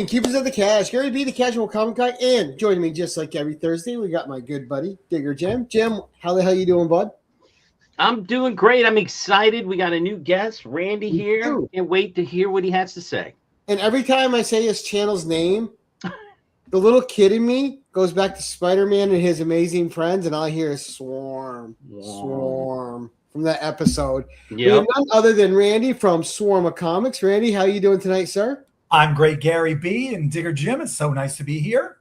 evening, keepers of the cash. Gary B, the casual comic guy, and joining me just like every Thursday, we got my good buddy, Digger Jim. Jim, how the hell you doing, bud? I'm doing great. I'm excited. We got a new guest, Randy, Me here. too. Can't wait to hear what he has to say. And every time I say his channel's name, the little kid in me goes back to Spider-Man and his amazing friends, and all I hear is Swarm from that episode. Yep. We have none other than Randy from Swarm of Comics. Randy, how you doing tonight, sir? I'm great, Gary B. and Digger Jim. It's so nice to be here.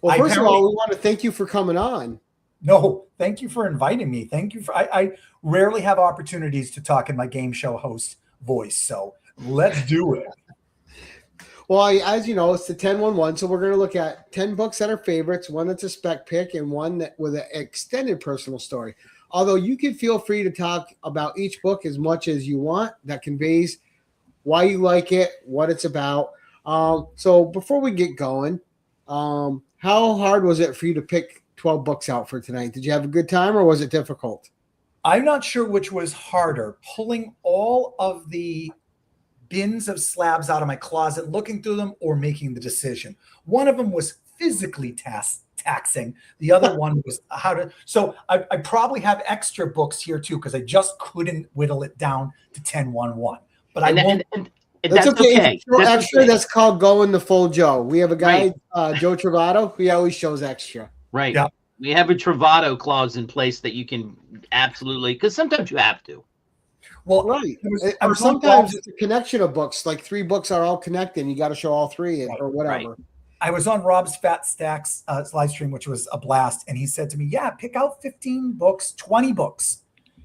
Well, first of all, we want to thank you for coming on. No, thank you for inviting me. Thank you for. I rarely have opportunities to talk in my game show host voice, so let's do it. Well, as you know, it's the 10-1-1, so we're going to look at 10 books that are favorites, one that's a spec pick, and one that with an extended personal story. Although you can feel free to talk about each book as much as you want. That conveys why you like it, what it's about. So before we get going, how hard was it for you to pick 12 books out for tonight? Did you have a good time or was it difficult? I'm not sure which was harder, pulling all of the bins of slabs out of my closet, looking through them, or making the decision. One of them was physically taxing. The other one was how to. So I probably have extra books here too because I just couldn't whittle it down to 10-1-1. But that's okay. Extra, that's called going the full Joe. We have a guy, Joe Travato, who always shows extra. Right. Yeah. We have a Travato clause in place that you can absolutely, because sometimes you have to. Well, right. Or sometimes it's a connection of books. Like 3 books are all connected, and you got to show all 3 or whatever. Right. I was on Rob's Fat Stacks live stream, which was a blast, and he said to me, "Yeah, pick out 15 books, 20 books."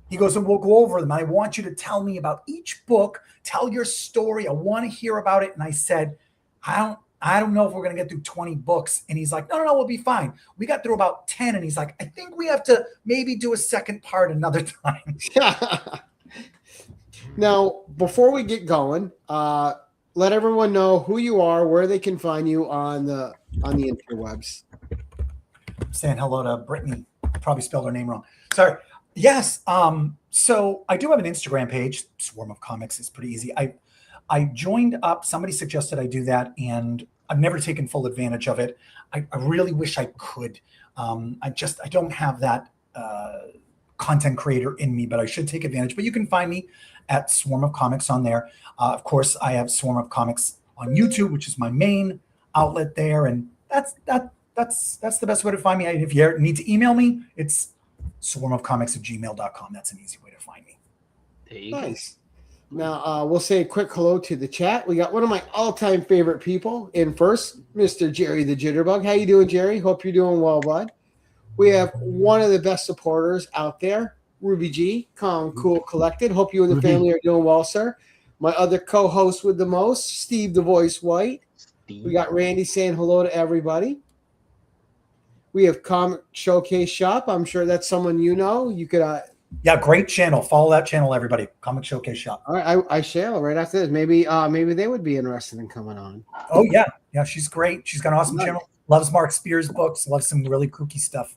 He goes, and we'll go over them. I want you to tell me about each book. Tell your story. I want to hear about it. And I said, I don't know if we're going to get through 20 books. And he's like, no, we'll be fine. We got through about 10. And he's like, I think we have to maybe do a second part another time. Now, before we get going, let everyone know who you are, where they can find you on the interwebs. I'm saying hello to Brittany. Probably spelled her name wrong. Sorry. Yes. So I do have an Instagram page. Swarm of Comics is pretty easy. I joined up. Somebody suggested I do that, and I've never taken full advantage of it. I really wish I could. I don't have that content creator in me, but I should take advantage. But you can find me at Swarm of Comics on there. Of course, I have Swarm of Comics on YouTube, which is my main outlet there, and that's the best way to find me. If you need to email me, it's swarmofcomics@gmail.com. That's an easy way to find me. Nice. Now, we'll say a quick hello to the chat. We got one of my all-time favorite people in first, Mr. Jerry the Jitterbug. How you doing, Jerry? Hope you're doing well, bud. We have one of the best supporters out there, Ruby G, Calm, Cool, Collected. Hope you and the family are doing well, sir. My other co-host with the most, Steve the Voice White. We got Randy saying hello to everybody. We have Comic Showcase Shop. I'm sure that's someone you know. You could, yeah, great channel. Follow that channel, everybody. Comic Showcase Shop. All right, I shall right after this. Maybe they would be interested in coming on. Oh yeah, she's great. She's got an awesome channel. Loves Mark Spears books. Loves some really kooky stuff.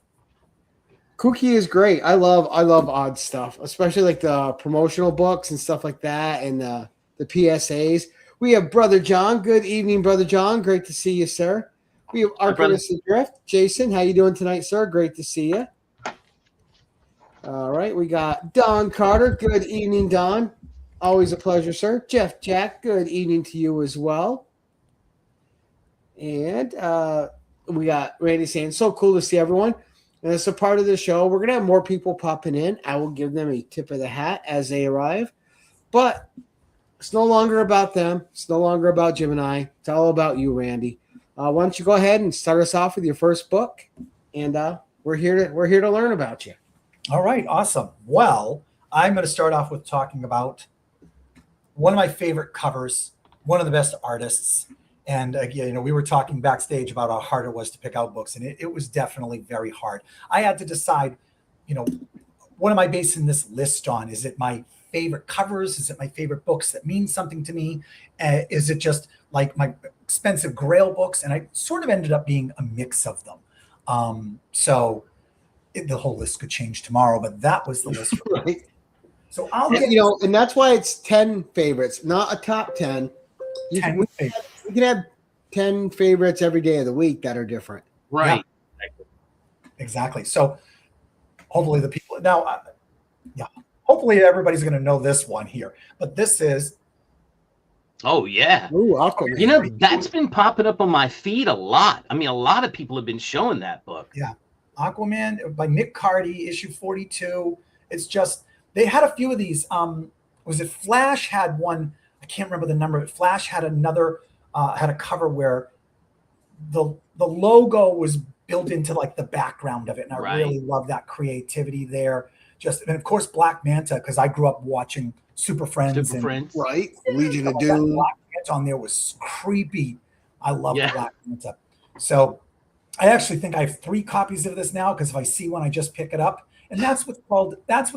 Kooky is great. I love odd stuff, especially like the promotional books and stuff like that, and the PSAs. We have Brother John. Good evening, Brother John. Great to see you, sir. We have Artemis Drift. Jason, how you doing tonight, sir? Great to see you. All right, we got Don Carter. Good evening, Don. Always a pleasure, sir. Jeff Jack, good evening to you as well. And we got Randy saying, so cool to see everyone. And as a part of the show, we're going to have more people popping in. I will give them a tip of the hat as they arrive. But it's no longer about them. It's no longer about Jim and I. It's all about you, Randy. Why don't you go ahead and start us off with your first book? And we're here to learn about you. All right, awesome. Well, I'm going to start off with talking about one of my favorite covers, one of the best artists. And we were talking backstage about how hard it was to pick out books, and it was definitely very hard. I had to decide, what am I basing this list on? Is it my favorite covers? Is it my favorite books that mean something to me? Is it just like my expensive Grail books? And I sort of ended up being a mix of them. The whole list could change tomorrow, but that was the list. Right. So I'll get and that's why it's 10 favorites, not a top 10. We can have 10 favorites every day of the week that are different. Right. Exactly. So hopefully the people now, hopefully everybody's going to know this one here. But this is. Oh yeah. Ooh, Aquaman. You know, that's been popping up on my feed a lot. I mean, a lot of people have been showing that book. Yeah. Aquaman by Nick Cardy, issue 42. It's just, they had a few of these. Was it Flash had one? I can't remember the number. But Flash had another, had a cover where the logo was built into like the background of it. And I really love that creativity there. Just, and of course, Black Manta, because I grew up watching Super Friends. Right. Legion of Doom. Black Manta on there was creepy. I love Black Manta. So I actually think I have 3 copies of this now, because if I see one, I just pick it up. And that's what's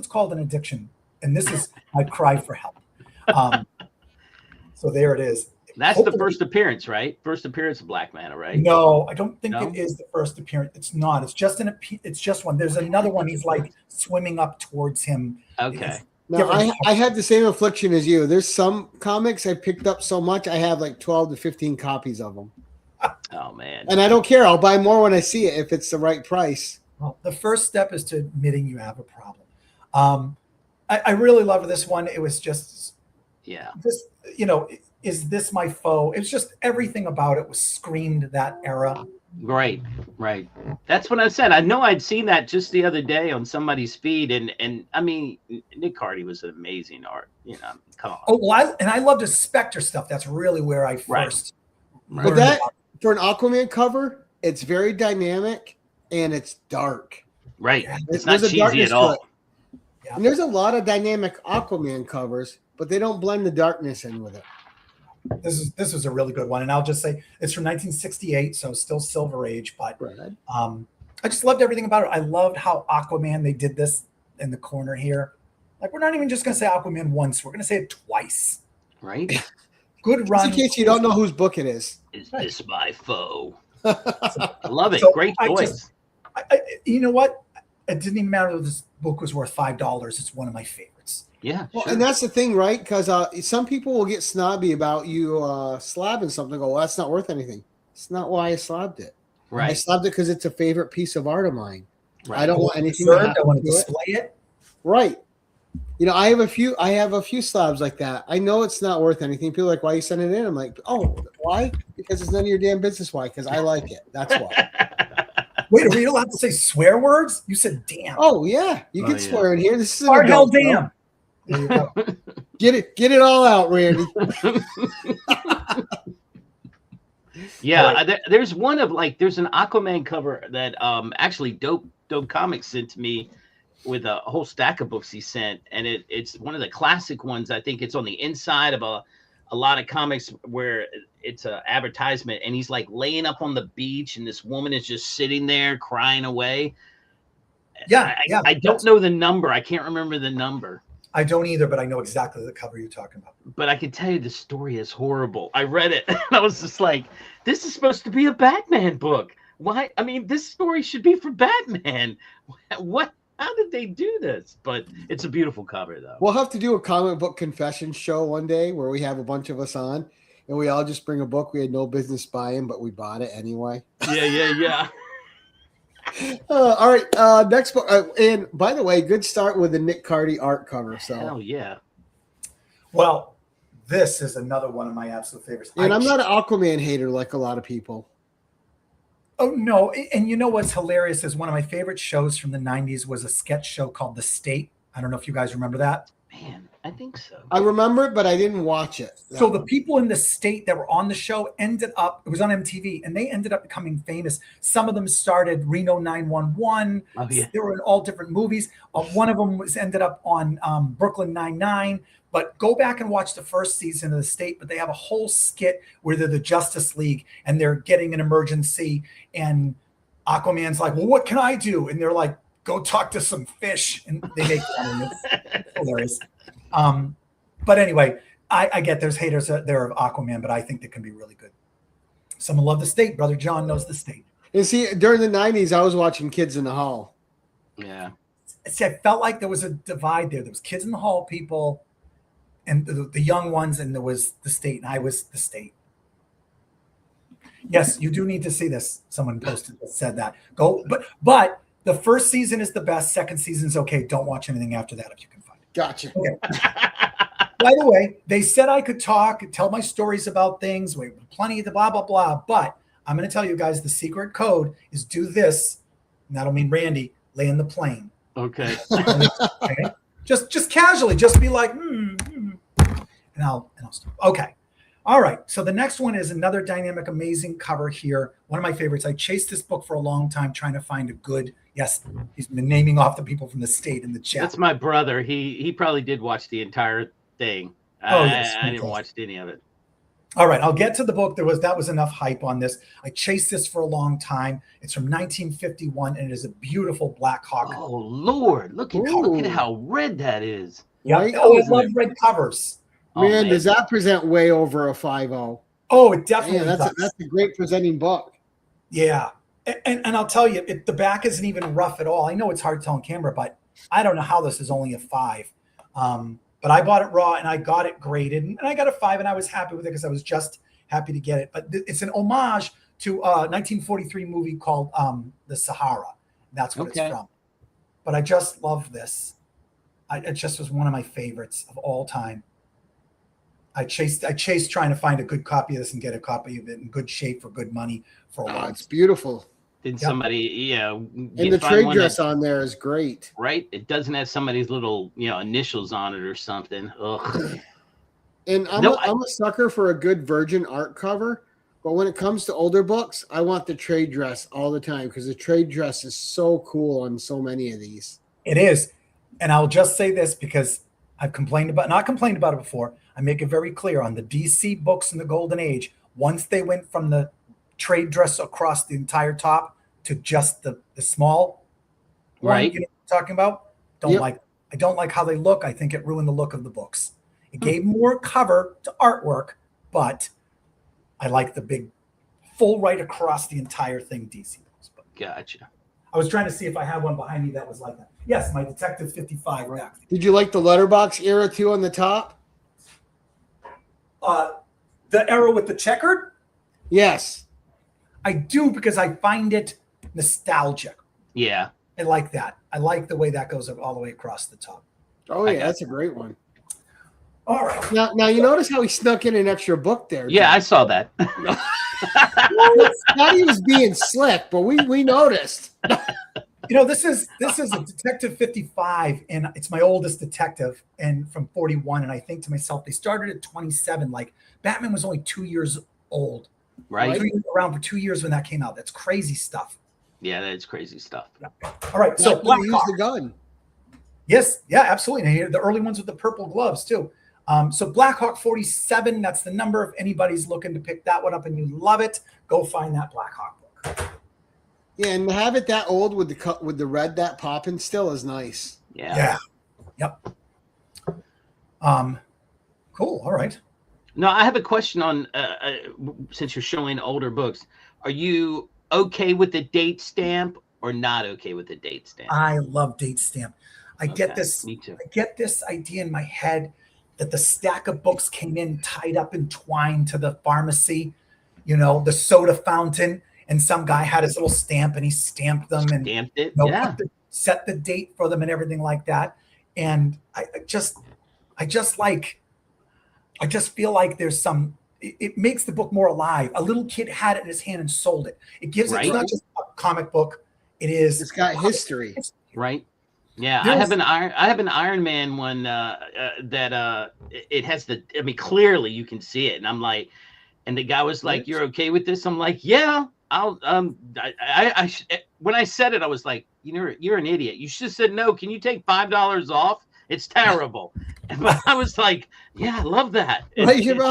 called an addiction. And this is my cry for help. So there it is. That's the first appearance, right? First appearance of Black Manta, right? No, I don't think it is the first appearance. It's not. It's just it's just one. There's another one. He's like swimming up towards him. Okay. No, I had the same affliction as you. There's some comics I picked up so much, I have like 12 to 15 copies of them. Oh man. And I don't care. I'll buy more when I see it if it's the right price. Well, the first step is to admitting you have a problem. I really love this one. It was just, this, is this my foe? It's just everything about it was screamed that era. Right. That's what I said. I know I'd seen that just the other day on somebody's feed, and I mean, Nick Cardy was an amazing art. Come on. Oh, well, I loved his Spectre stuff. That's really where I first. But that for an Aquaman cover, it's very dynamic and it's dark. Right. Yeah. It's not cheesy at all. Yeah. And there's a lot of dynamic Aquaman covers, but they don't blend the darkness in with it. This was a really good one, and I'll just say it's from 1968, so still Silver Age. But I just loved everything about it. I loved how Aquaman, they did this in the corner here. Like, we're not even just going to say Aquaman once; we're going to say it twice. Right. Good run. In case you don't know whose book it is. Is this my foe? I love it. So Great choice. You know what? It didn't even matter if this book was worth $5. It's one of my favorites. Yeah, well, and that's the thing, right? Because some people will get snobby about you slabbing something. Go, well, that's not worth anything. It's not why I slabbed it. Right. I slabbed it because it's a favorite piece of art of mine. Right. I don't want anything. I want to display it. Right. I have a few slabs like that. I know it's not worth anything. People are like, why are you sending it in? I'm like, oh, why? Because it's none of your damn business. Why? Because I like it. That's why. Wait, are we allowed to say swear words? You said damn. Oh yeah, you can swear in here. This is hard hell damn. There you go. Get it all out, Randy. There's one of there's an Aquaman cover that actually Dope Comics sent to me with a whole stack of books he sent, and it's one of the classic ones. I think it's on the inside of a lot of comics where it's an advertisement, and he's like laying up on the beach, and this woman is just sitting there crying away. I don't know the number. I can't remember the number. I don't either, but I know exactly the cover you're talking about. But I can tell you the story is horrible. I read it, and I was just like, this is supposed to be a Batman book. Why? I mean, this story should be for Batman. What? How did they do this? But it's a beautiful cover, though. We'll have to do a comic book confession show one day where we have a bunch of us on, and we all just bring a book we had no business buying, but we bought it anyway. Yeah. All right, next book. And by the way, good start with the Nick Cardy art cover. So hell yeah. Well, this is another one of my absolute favorites. And I'm not an Aquaman hater like a lot of people. Oh no! And you know what's hilarious is one of my favorite shows from the '90s was a sketch show called The State. I don't know if you guys remember that. Man, I think so. I remember it, but I didn't watch it. So the people in the state that were on the show ended up, it was on MTV, and they ended up becoming famous. Some of them started Reno 911. Oh, yeah. They were in all different movies. One of them ended up on Brooklyn Nine-Nine. But go back and watch the first season of The State, but they have a whole skit where they're the Justice League and they're getting an emergency, and Aquaman's like, well, what can I do? And they're like, go talk to some fish, and they make fun of it. It's hilarious. But anyway, I get there's haters there of Aquaman, but I think they can be really good. Someone love The State. Brother John knows The State. And see, during the 90s, I was watching Kids in the Hall. Yeah. See, I felt like there was a divide there. There was Kids in the Hall people and the young ones, and there was The State, and I was The State. Yes, you do need to see this. Someone posted that said that. Go, but the first season is the best. Second season's okay. Don't watch anything after that if you can find it. Gotcha. Okay. By the way, they said I could talk, tell my stories about things. Wait, plenty of the blah blah blah. But I'm going to tell you guys the secret code is do this, and that'll mean Randy lay in the plane. Okay. Okay? Just casually, just be like, and I'll stop. Okay. All right. So the next one is another dynamic, amazing cover here. One of my favorites. I chased this book for a long time trying to find a good. Yes, he's been naming off the people from the state in the chat. That's my brother. He probably did watch the entire thing. Yes, I didn't watch any of it. All right, I'll get to the book. That was enough hype on this. I chased this for a long time. It's from 1951, and it is a beautiful Black Hawk. Oh Lord, look at how red that is. Yeah. Right? Oh, I love red covers. Man, does that present way over a 5.0? Oh, it definitely Man, does. that's a great presenting book. Yeah. And I'll tell you, the back isn't even rough at all. I know it's hard to tell on camera, but I don't know how this is only a 5. But I bought it raw and I got it graded, and I got a 5, and I was happy with it because I was just happy to get it. But it's an homage to a 1943 movie called The Sahara. That's what it's from. But I just love this. It just was one of my favorites of all time. I chased trying to find a good copy of this and get a copy of it in good shape for good money for a while. It's beautiful. Did somebody, and the trade dress on there is great. Right? It doesn't have somebody's little, initials on it or something. Ugh. And I'm a sucker for a good virgin art cover, but when it comes to older books, I want the trade dress all the time because the trade dress is so cool on so many of these. It is. And I'll just say this because I've not complained about it before. I make it very clear on the DC books in the Golden Age, once they went from the trade dress across the entire top to just the small right one, you know what I'm talking about? I don't like how they look. I think it ruined the look of the books. It gave more cover to artwork, but I like the big full right across the entire thing DC books. But gotcha. I was trying to see if I had one behind me that was like that. Yes, my Detective 55 back. Did you like the letterbox era too on the top? The era with the checkered? Yes. I do because I find it nostalgic. Yeah. I like that. I like the way that goes all the way across the top. Oh, yeah, that's a great one. All right. Now you notice how he snuck in an extra book there. Yeah, I saw that. Thought he was being slick, but we noticed. This is a Detective 55, and it's my oldest detective, and from 41. And I think to myself, they started at 27. Like Batman was only 2 years old. Right. Around for 2 years when that came out. That's crazy stuff. Yeah, that's crazy stuff. Yeah. All right. So Black use the gun. Yes. Yeah, absolutely. And the early ones with the purple gloves too. So Black Hawk 47, that's the number. If anybody's looking to pick that one up and you love it, go find that Black Hawk book. Yeah, and to have it that old with the red that popping still is nice. Yeah. Yep. Cool. All right. No, I have a question on since you're showing older books. Are you okay with the date stamp or not okay with the date stamp? I love date stamp. I get this. Me too. I get this idea in my head that the stack of books came in tied up in twine to the pharmacy, the soda fountain, and some guy had his little stamp and he stamped them and stamped it. Set the date for them and everything like that. And I just feel like there's some. It makes the book more alive. A little kid had it in his hand and sold it. It gives it. It's not just a comic book. It's got history. Right. Yeah, I have an Iron Man one that it has clearly you can see it, and I'm like, and the guy was like, "You're okay with this?" I'm like, "Yeah, I'll." When I said it, I was like, "You're an idiot. You should have said no. Can you take $5 off? It's terrible." But I was like, "Yeah, I love that." I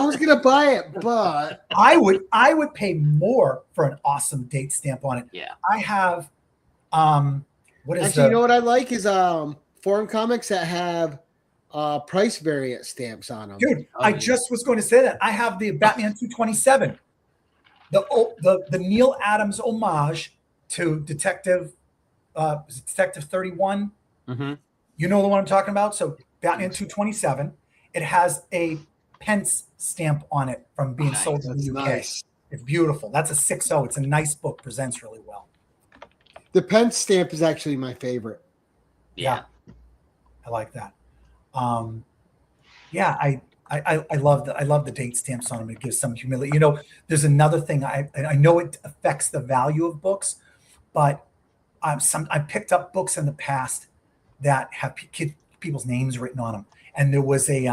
was gonna buy it, but I would pay more for an awesome date stamp on it. Yeah, I have. What is actually, you know what I like is foreign comics that have price variant stamps on them. Dude, I just was going to say that. I have the Batman 227, the Neil Adams homage to Detective 31. Mm-hmm. You know the one I'm talking about? So Batman 227, it has a Pence stamp on it from being sold in the UK. Nice. It's beautiful. That's a 6.0. It's a nice book, presents really well. The pen stamp is actually my favorite. Yeah. I like that. Yeah, I love the date stamps on them. It gives some humility. You know, there's another thing. I know it affects the value of books, but I picked up books in the past that have people's names written on them, and there was a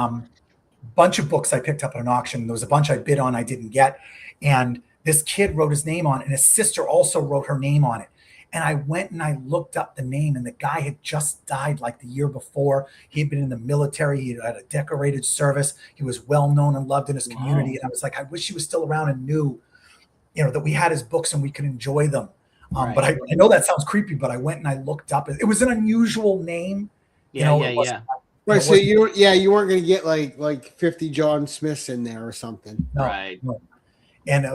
bunch of books I picked up at an auction. There was a bunch I bid on I didn't get, and this kid wrote his name on it, and his sister also wrote her name on it. And I went and I looked up the name, and the guy had just died like the year before. He had been in the military. He had a decorated service. He was well known and loved in his community. And I was like, I wish he was still around and knew, you know, that we had his books and we could enjoy them. Right. But I know that sounds creepy, but I went and I looked up. It was an unusual name. Yeah, you know, yeah. Right, so you weren't going to get like 50 John Smiths in there or something. No, Right. no. And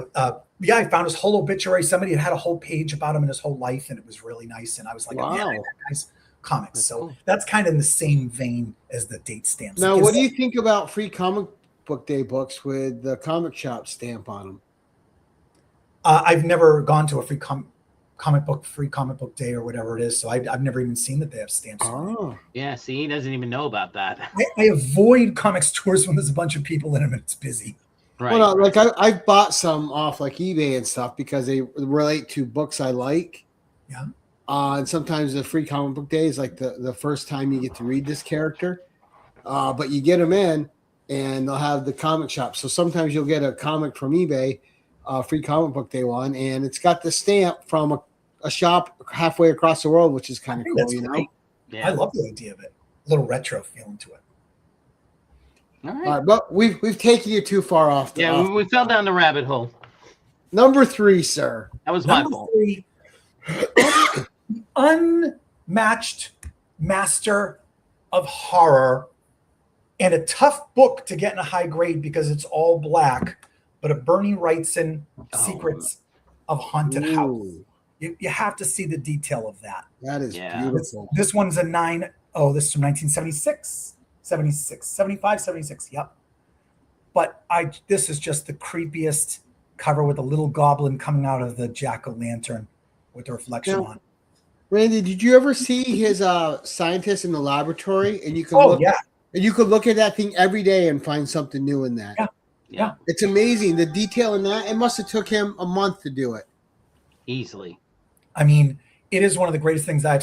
I found his whole obituary. Somebody had a whole page about him and his whole life, and it was really nice. And I was like, wow, yeah, that guy's comics. That's so cool. that's kind of in the same vein as the date stamps. Now, what do you think about free comic book day books with the comic shop stamp on them? I've never gone to a free comic book day or whatever it is, so I've never even seen that they have stamps. Oh, Yeah, see, he doesn't even know about that. I avoid comic stores when there's a bunch of people in them and it's busy. Right. well, no, like I've bought some off like eBay and stuff because they relate to books I like. Yeah. And sometimes the free comic book day is like the first time you get to read this character. But you get them in and they'll have the comic shop. So sometimes you'll get a comic from eBay, free comic book day one, and it's got the stamp from a shop halfway across the world, which is kind of cool, That's you know? great. Yeah. I love the idea of it. A little retro feeling to it. All All right. right, but we've taken you too far off. We fell down the rabbit hole. Number 3, sir. That was my Number fault. 3, unmatched master of horror, and a tough book to get in a high grade because it's all black, but a Bernie Wrightson Secrets of Haunted House. Ooh, You have to see the detail of that. that is Yeah. beautiful. This one's a 9. Oh, this is from 1976, 75, 76. Yep. But this is just the creepiest cover with a little goblin coming out of the jack-o'-lantern with the reflection Yeah. on. Randy, did you ever see his scientist in the laboratory? And you could Oh, look, yeah. and you could look at that thing every day and find something new in that. Yeah. Yeah. It's amazing the detail in that. It must have took him a month to do it. Easily. I mean, it is one of the greatest things. I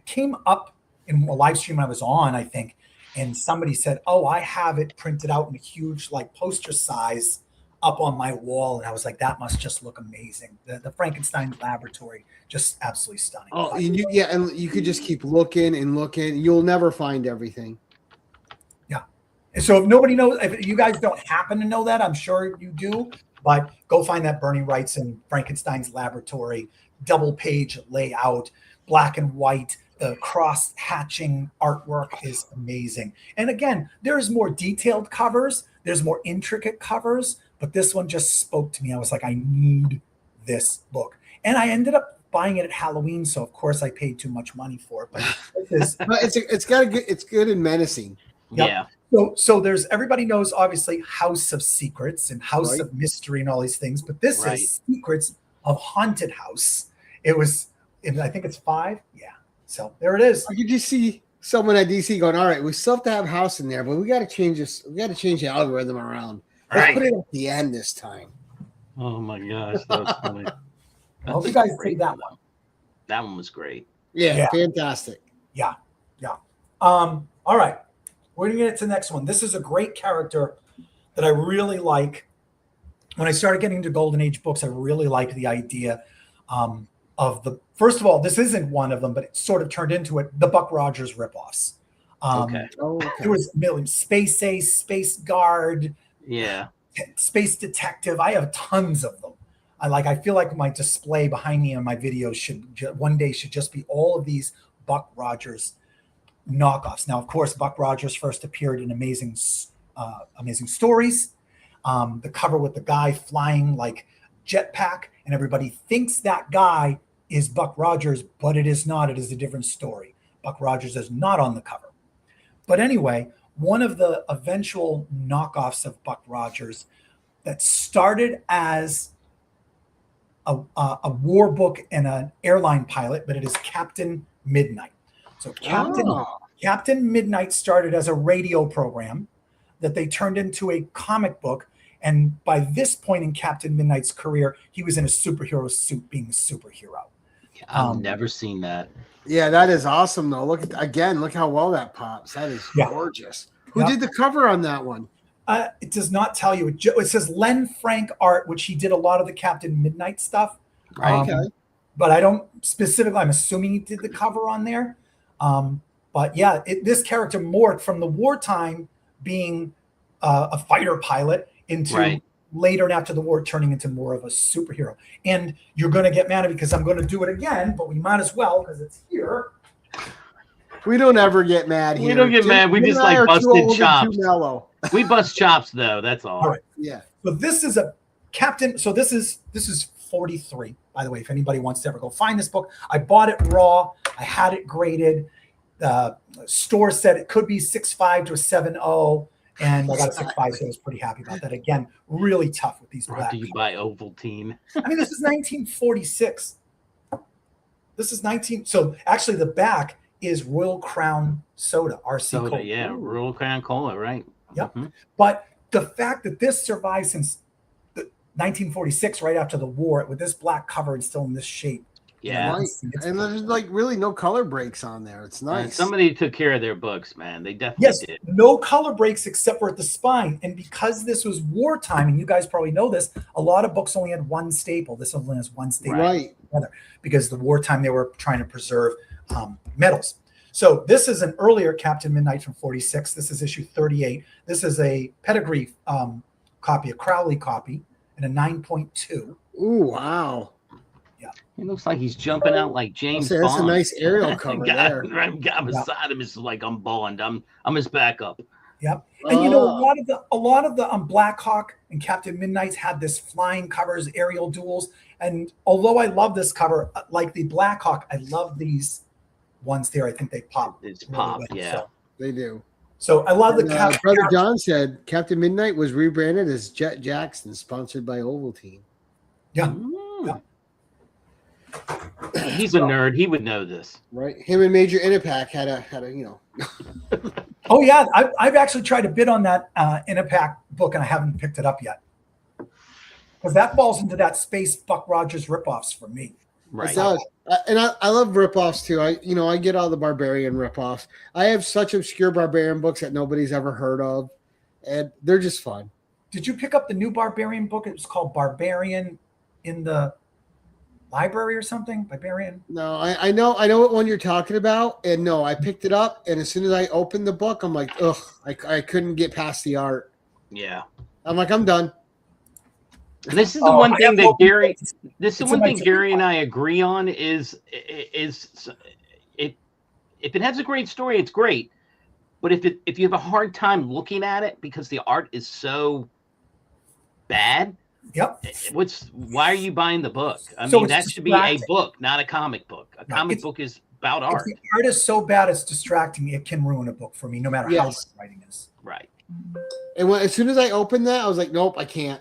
came up in a live stream I was on, I think, and somebody said, "Oh, I have it printed out in a huge like poster size up on my wall," and I was like, "That must just look amazing." The Frankenstein laboratory, just absolutely stunning. Oh, and you could just keep looking and looking. You'll never find everything. And so if nobody knows, if you guys don't happen to know that, I'm sure you do, but go find that Bernie Wrightson Frankenstein's laboratory, double page layout, black and white. The cross hatching artwork is amazing. And again, there's more detailed covers, there's more intricate covers, but this one just spoke to me. I was like, I need this book. And I ended up buying it at Halloween, so of course I paid too much money for it. But It's good and menacing. Yep. Yeah. So there's, everybody knows obviously House of Secrets and House Right. of Mystery and all these things, but this Right. is Secrets of Haunted House. It was, I think it's 5. Yeah. So there it is. I could just see someone at DC going, "All right, we still have to have House in there, but we got to change this. We got to change the algorithm around. Let's Right. put it at the end this time." Oh my gosh, that was funny. I hope you guys see that one. That one was great. Yeah, fantastic. Yeah. All right. We're going to get to the next one. This is a great character that I really like. When I started getting into Golden Age books, I really liked the idea of the, first of all, this isn't one of them, but it sort of turned into it, the Buck Rogers ripoffs. Okay. Oh, okay. There was a million, Space Ace, Space Guard, Yeah. Space Detective. I have tons of them. I feel like my display behind me on my videos one day should just be all of these Buck Rogers knockoffs. Now, of course, Buck Rogers first appeared in Amazing Stories. The cover with the guy flying like jetpack, and everybody thinks that guy is Buck Rogers, but it is not. It is a different story. Buck Rogers is not on the cover. But anyway, one of the eventual knockoffs of Buck Rogers that started as a war book and an airline pilot, but it is Captain Midnight. So Captain Midnight started as a radio program that they turned into a comic book. And by this point in Captain Midnight's career, he was in a superhero suit being a superhero. I've never seen that. Yeah, that is awesome though. Look how well that pops. That is gorgeous. Who did the cover on that one? It does not tell you. It says Len Frank art, which he did a lot of the Captain Midnight stuff. Right. Okay. But I don't specifically, I'm assuming he did the cover on there. But yeah, this character morphed from the wartime being a fighter pilot into later and after the war turning into more of a superhero. And you're going to get mad at me because I'm going to do it again, but we might as well because it's here. We don't ever get mad here. We don't get mad. We just like busted chops. We bust chops though. That's all. Right. Yeah. So this is a Captain. So this is 43. By the way, if anybody wants to ever go find this book, I bought it raw. I had it graded. The store said it could be 6.5 to a 7.0, and I got a 6.5, so I was pretty happy about that. Again, really tough with these black. Do you buy Ovaltine? I mean, this is 1946. This is 19. So actually, the back is Royal Crown Soda, RC Soda, Cola. yeah, Royal Crown Cola, right? Yep. Mm-hmm. But the fact that this survived since 1946, right after the war, with this black cover and still in this shape. Yeah. Right. And there's like really no color breaks on there. It's nice. And somebody took care of their books, man. They definitely did. No color breaks except for at the spine. And because this was wartime, and you guys probably know this, a lot of books only had one staple. This only has one staple. Right. Because the wartime, they were trying to preserve metals. So this is an earlier Captain Midnight from 46. This is issue 38. This is a pedigree copy, a Crowley copy, and a 9.2. Ooh, wow. Yeah. He looks like he's jumping out like James Bond. That's a nice aerial cover there. Got beside him is like I'm Bond. I'm his backup. Yep. And you know, a lot of the Black Hawk and Captain Midnight's had this flying covers, aerial duels. And although I love this cover, like the Black Hawk, I love these ones there. I think they pop. It's pop, well. yeah. So, they do. So I love the Brother John said Captain Midnight was rebranded as Jet Jackson, sponsored by Ovaltine. Yeah. Yeah. He's a nerd. He would know this. Right. Him and Major Innipack had a Oh yeah, I've actually tried to bid on that Innipack book and I haven't picked it up yet. Because that falls into that space Buck Rogers ripoffs for me. Right. It does. And I love ripoffs too. I get all the Barbarian ripoffs. I have such obscure Barbarian books that nobody's ever heard of, and they're just fun. Did you pick up the new Barbarian book? It was called Barbarian in the Library or something. Barbarian. No, I know what one you're talking about, and no, I picked it up, and as soon as I opened the book, I'm like, ugh, I couldn't get past the art. Yeah. I'm like, I'm done. This is the one thing that Gary. This is the one thing Gary and I agree on is if it has a great story, it's great. But if you have a hard time looking at it because the art is so bad, why are you buying the book? I mean, that should be a book, not a comic book. A comic book is about art. If the art is so bad it's distracting, it can ruin a book for me, no matter how good the writing is. Right. And as soon as I opened that, I was like, nope, I can't.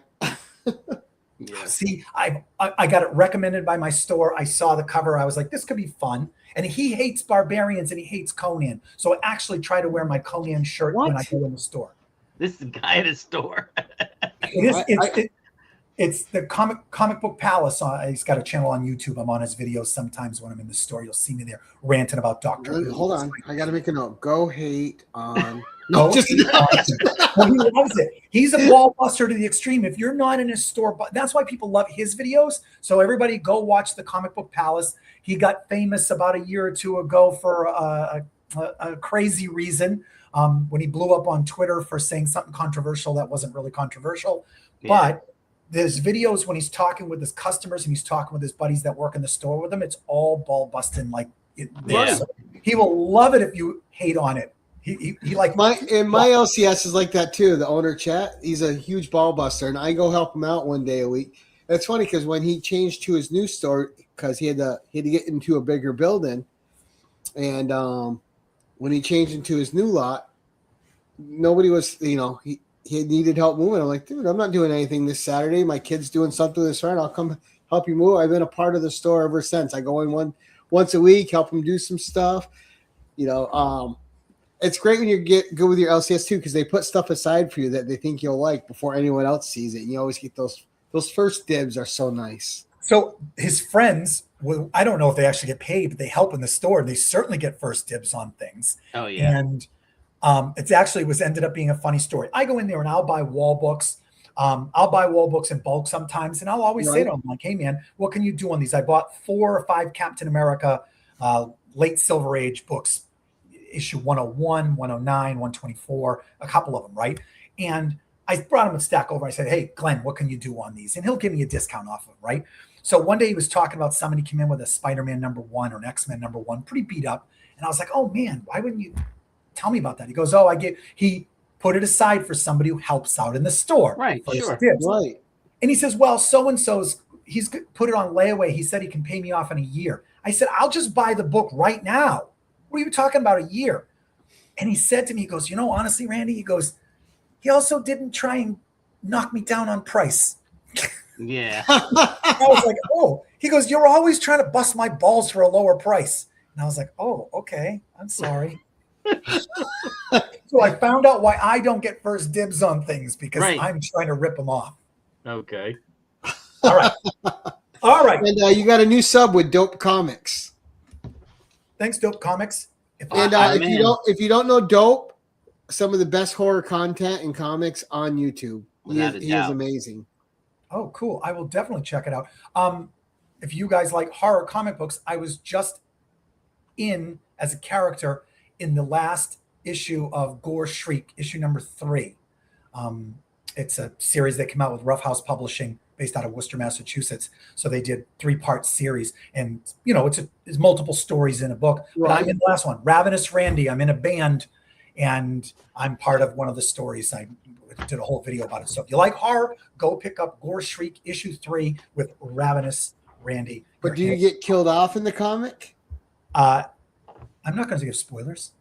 Yeah. See, I got it recommended by my store. I saw the cover. I was like, this could be fun. And he hates Barbarians and he hates Conan. So I actually try to wear my Conan shirt when I go in the store. This is the guy at his store. It's the comic book palace. He's got a channel on YouTube. I'm on his videos sometimes when I'm in the store. You'll see me there ranting about Doctor Who. Hold on, I got to make a note. Go hate on. No, just he loves it. He's a ball buster to the extreme. If you're not in his store, but that's why people love his videos. So everybody go watch the Comic Book Palace. He got famous about a year or two ago for a crazy reason when he blew up on Twitter for saying something controversial that wasn't really controversial. Yeah. But there's videos when he's talking with his customers and he's talking with his buddies that work in the store with him. It's all ball busting like it. Yeah. So he will love it if you hate on it. He like my LCS is like that too. The owner Chat, he's a huge ball buster, and I go help him out one day a week. It's funny because when he changed to his new store, because he had to get into a bigger building, and when he changed into his new lot, nobody was, he needed help moving. I'm like, dude, I'm not doing anything this Saturday. My kid's doing something this Friday. I'll come help you move. I've been a part of the store ever since. I go in once a week, help him do some stuff. It's great when you get good with your LCS too, because they put stuff aside for you that they think you'll like before anyone else sees it. And you always get those first dibs are so nice. So his friends, well, I don't know if they actually get paid, but they help in the store. They certainly get first dibs on things. Oh yeah. And it actually ended up being a funny story. I go in there and I'll buy wall books. I'll buy wall books in bulk sometimes, and I'll always say to them, like, hey man, what can you do on these? I bought 4 or 5 Captain America late Silver Age books, issue 101, 109, 124, a couple of them, right? And I brought him a stack over. I said, hey, Glenn, what can you do on these? And he'll give me a discount off of them, right? So one day he was talking about somebody came in with a Spider-Man #1 or an X-Men #1, pretty beat up. And I was like, oh man, why wouldn't you tell me about that? He goes, he put it aside for somebody who helps out in the store. Right, sure. Right. And he says, well, so-and-so's, he's put it on layaway. He said he can pay me off in a year. I said, I'll just buy the book right now. What are you talking about, a year? And he said to me, he goes, honestly, Randy, he goes, he also didn't try and knock me down on price. Yeah. I was like, oh, he goes, you're always trying to bust my balls for a lower price. And I was like, oh, okay, I'm sorry. So I found out why I don't get first dibs on things, because I'm trying to rip them off. Okay. All right. All right. And you got a new sub with Dope Comics. Thanks, Dope Comics. If you don't know Dope, some of the best horror content and comics on YouTube. He is amazing. Oh, cool. I will definitely check it out. If you guys like horror comic books, I was just in as a character in the last issue of Gore Shriek, issue #3. It's a series that came out with Rough House Publishing, based out of Worcester, Massachusetts. So they did 3-part series, and it's multiple stories in a book. Right. But I'm in the last one, Ravenous Randy. I'm in a band, and I'm part of one of the stories. I did a whole video about it. So if you like horror, go pick up Gore Shriek issue 3 with Ravenous Randy. But do you get killed off in the comic? I'm not going to give spoilers.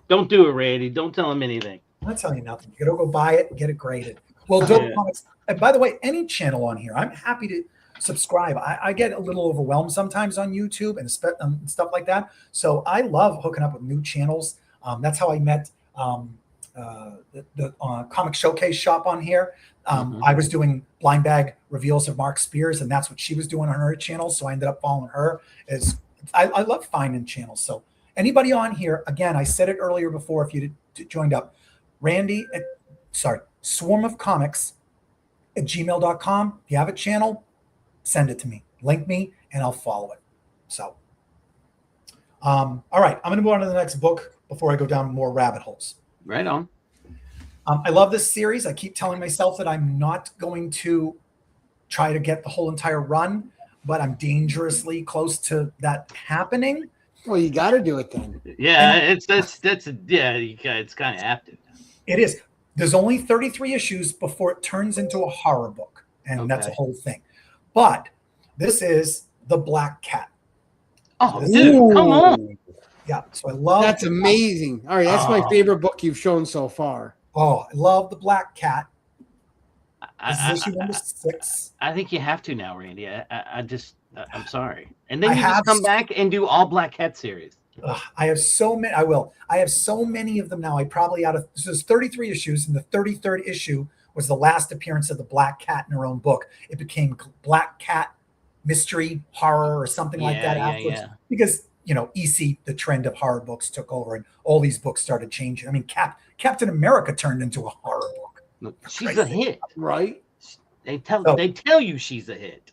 Don't do it, Randy. Don't tell him anything. I'm not telling you nothing. You got to go buy it and get it graded. Well, Dope Comics. And by the way, any channel on here, I'm happy to subscribe. I get a little overwhelmed sometimes on YouTube and stuff like that. So I love hooking up with new channels. That's how I met the Comic Showcase shop on here. I was doing blind bag reveals of Mark Spears, and that's what she was doing on her channel. So I ended up following her. I love finding channels. So anybody on here, again, I said it earlier before, if you joined up, swarmofcomics@gmail.com. If you have a channel, send it to me. Link me, and I'll follow it. So, all right. I'm going to move on to the next book before I go down more rabbit holes. Right on. I love this series. I keep telling myself that I'm not going to try to get the whole entire run, but I'm dangerously close to that happening. Well, you got to do it then. Yeah, it's kind of apt. It is. There's only 33 issues before it turns into a horror book, and that's a whole thing. But this is The Black Cat. Oh, dude, come on. Yeah, so I love that's amazing. All right, that's my favorite book you've shown so far. Oh, I love The Black Cat. This is issue #6. I think you have to now, Randy. I'm sorry. And then you just come back and do all Black Cat series. I have so many. I will. I have so many of them now. There's 33 issues, and the 33rd issue was the last appearance of the Black Cat in her own book. It became Black Cat Mystery Horror or something like that afterwards. Because, EC, the trend of horror books, took over, and all these books started changing. I mean, Captain America turned into a horror book. Look, she's a hit, right? They tell you she's a hit.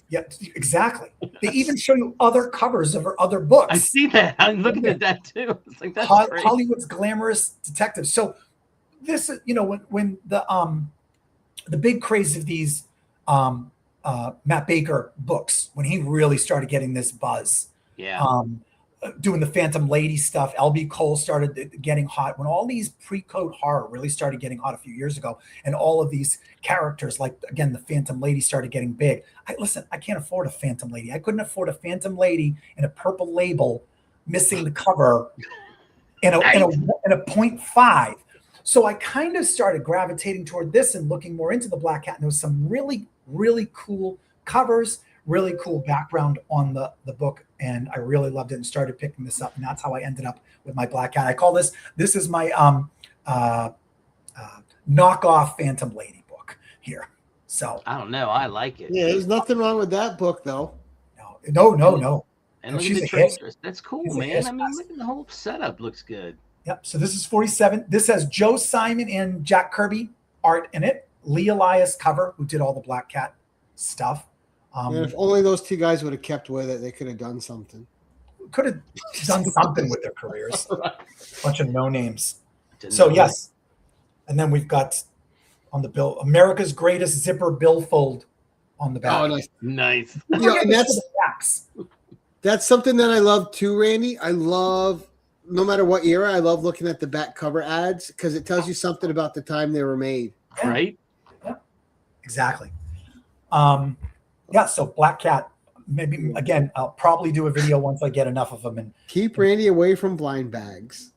Yeah, exactly. They even show you other covers of her other books. I see that. I'm looking at that too. It's like that's great. Hollywood's glamorous detective. So this is, when the big craze of these Matt Baker books, when he really started getting this buzz. Yeah. Doing the Phantom Lady stuff, L.B. Cole started getting hot. When all these pre-code horror really started getting hot a few years ago, and all of these characters, like, again, the Phantom Lady started getting big. I can't afford a Phantom Lady. I couldn't afford a Phantom Lady in a purple label, missing the cover, and a, and Nice. a, and a 0.5. So I kind of started gravitating toward this and looking more into the Black Cat. And there was some really, really cool covers, really cool background on the book. And I really loved it and started picking this up. And that's how I ended up with my Black Cat. I call this is my knockoff Phantom Lady book here. So I don't know. I like it. Yeah, there's nothing wrong with that book, though. no. And No, look she's at the a trade hit. dress. That's cool, She's a man. hit. I mean, look at the whole setup. Looks good. Yep. So this is 47. This has Joe Simon and Jack Kirby art in it. Lee Elias cover, who did all the Black Cat stuff. And if only those two guys would have kept with it, they could have done something. Could have done something with their careers. Bunch of no names. Didn't So know yes. And then we've got on the bill America's Greatest Zipper Billfold on the back. Oh, nice. that. Nice. Yeah, and the backs. that's something that I love too, Randy. I love, no matter what era, I love looking at the back cover ads because it tells you something about the time they were made. Yeah. Right? Exactly. Yeah, so Black Cat. Maybe again, I'll probably do a video once I get enough of them. And Keep Randy away from blind bags.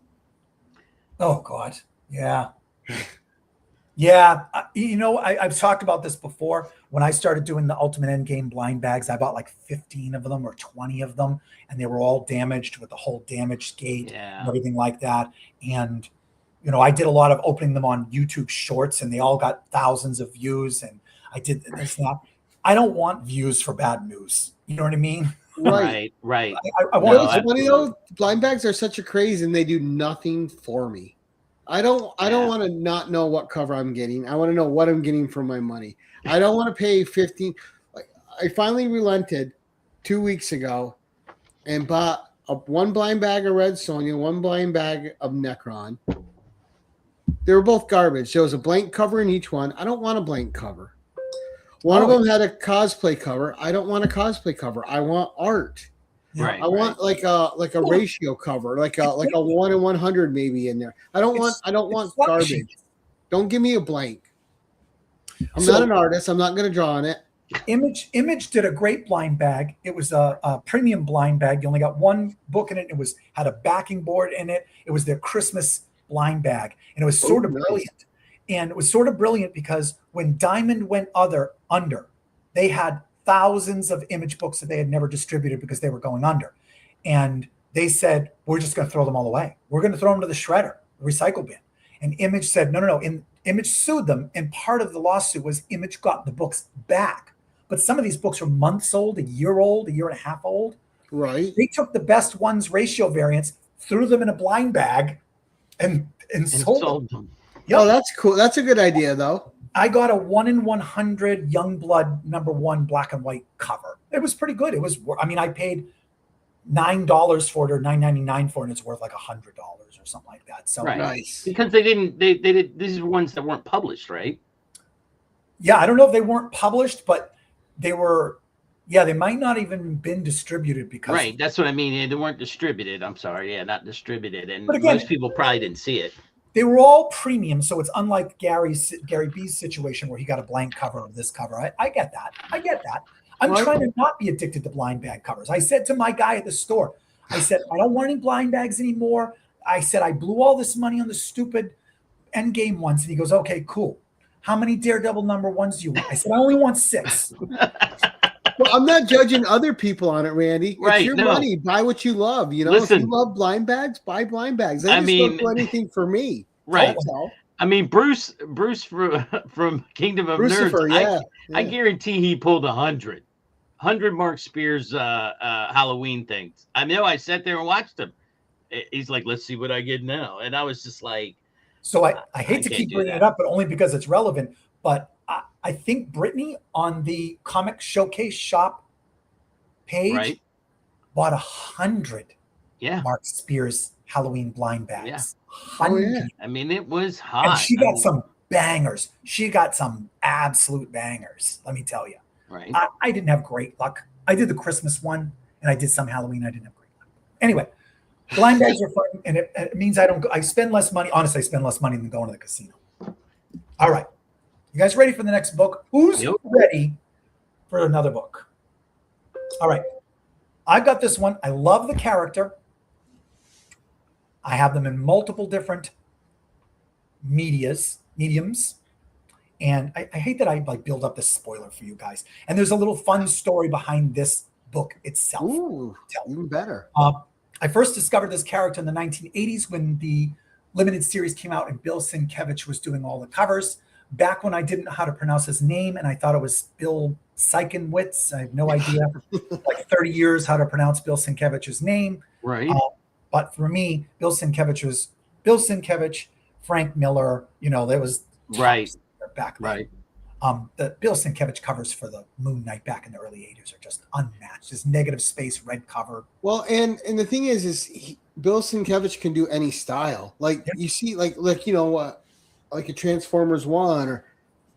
oh God, yeah, yeah. I've talked about this before. When I started doing the Ultimate Endgame blind bags, I bought like 15 of them or 20 of them, and they were all damaged with the whole damaged gate and everything like that. And I did a lot of opening them on YouTube Shorts, and they all got thousands of views. And I did this and that. I don't want views for bad news. You know what I mean? Right. I You want know what's funny though? Blind bags are such a craze, and they do nothing for me. I don't want to not know what cover I'm getting. I want to know what I'm getting for my money. I don't want to pay 15. I finally relented 2 weeks ago and bought one blind bag of Red Sonja, one blind bag of Necron. They were both garbage. There was a blank cover in each one. I don't want a blank cover. One of them had a cosplay cover. I don't want a cosplay cover. I want art. Right. I want like a ratio cover, like a 1 in 100 maybe in there. I don't want garbage. Don't give me a blank. I'm not an artist. I'm not going to draw on it. Image did a great blind bag. It was a premium blind bag. You only got one book in it. It had a backing board in it. It was their Christmas blind bag, and it was sort of brilliant. And it was sort of brilliant because when Diamond went under, they had thousands of Image books that they had never distributed because they were going under. And they said, we're just going to throw them all away. We're going to throw them to the shredder, the recycle bin. And Image said, no. Image sued them. And part of the lawsuit was Image got the books back. But some of these books were months old, a year and a half old. Right. They took the best ones, ratio variants, threw them in a blind bag, and sold them. Yep. Oh, that's cool. That's a good idea, though. I got a 1 in 100 Youngblood #1 black and white cover. It was pretty good. I paid $9 for it or $9.99 for it, and it's worth like $100 or something like that. So nice. Because they did these are ones that weren't published, right? Yeah, I don't know if they weren't published, but they were. Yeah, they might not even been distributed because. Right, that's what I mean. They weren't distributed. I'm sorry, not distributed, and but again, most people probably didn't see it. They were all premium, so it's unlike Gary B's situation where he got a blank cover of this cover. I get that. I'm trying to not be addicted to blind bag covers. I said to my guy at the store, I said, I don't want any blind bags anymore. I said, I blew all this money on the stupid Endgame ones. And he goes, okay, cool. How many Daredevil #1s do you want? I said, I only want 6. Well, I'm not judging other people on it, Randy. Right, it's your money. Buy what you love. Listen, if you love blind bags, buy blind bags. They don't do anything for me. Right. I mean, Bruce from Kingdom of Nerds. I guarantee he pulled 100 Mark Spears Halloween things. I know. I sat there and watched him. He's like, "Let's see what I get now," and I was just like, "So I hate to keep bringing it up, but only because it's relevant." But I think Brittany on the Comic Showcase shop page bought 100 Mark Spears Halloween blind bags. Yeah. 100. I mean, it was hot. And she got some bangers. She got some absolute bangers, let me tell you. Right. I didn't have great luck. I did the Christmas one, and I did some Halloween. I didn't have great luck. Anyway, blind bags are fun, and it means I spend less money. Honestly, I spend less money than going to the casino. All right. You guys ready for the next book? Who's ready for another book? All right. I got this one. I love the character. I have them in multiple different mediums. And I hate that I like build up this spoiler for you guys. And there's a little fun story behind this book itself. Ooh, even better. I first discovered this character in the 1980s when the limited series came out and Bill Sienkiewicz was doing all the covers. Back when I didn't know how to pronounce his name and I thought it was Bill Sienkiewicz. I have no idea, like 30 years how to pronounce Bill Sienkiewicz's name. Right. But for me, Bill Sienkiewicz was Bill Sienkiewicz, Frank Miller. There was right back then. Right. The Bill Sienkiewicz covers for the Moon Knight back in the early 80s are just unmatched. This negative space red cover. Well, and the thing is Bill Sienkiewicz can do any style. Like you see, like like a Transformers 1, or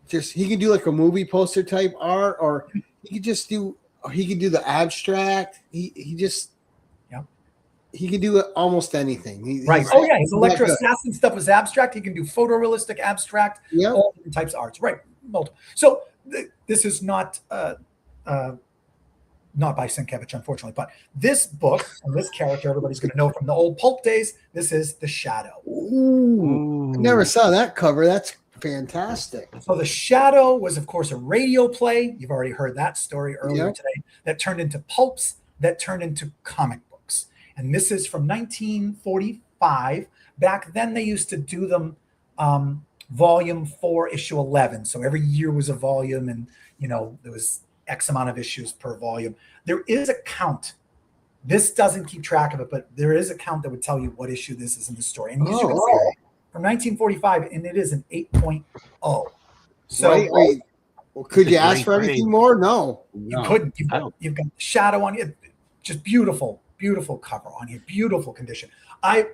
just he can do like a movie poster type art, or he could do the abstract. He can do almost anything. Right. Oh yeah, his Electro Assassin stuff was abstract. He can do photorealistic, abstract, all different types of arts. Right. Multiple. So this is not by Sienkiewicz, unfortunately, but this book and this character, everybody's going to know from the old pulp days. This is The Shadow. Ooh. I never saw that cover. That's fantastic. So The Shadow was, of course, a radio play. You've already heard that story earlier today. That turned into pulps. That turned into comic books. And this is from 1945. Back then, they used to do them volume 4, issue 11. So every year was a volume, and there was X amount of issues per volume. There is a count. This doesn't keep track of it, but there is a count that would tell you what issue this is in the story. And as you can see, from 1945, and it is an 8.0. So wait. Well, could you ask for anything more? No. You couldn't. You've got the shadow on it. Just beautiful cover on here, beautiful condition. I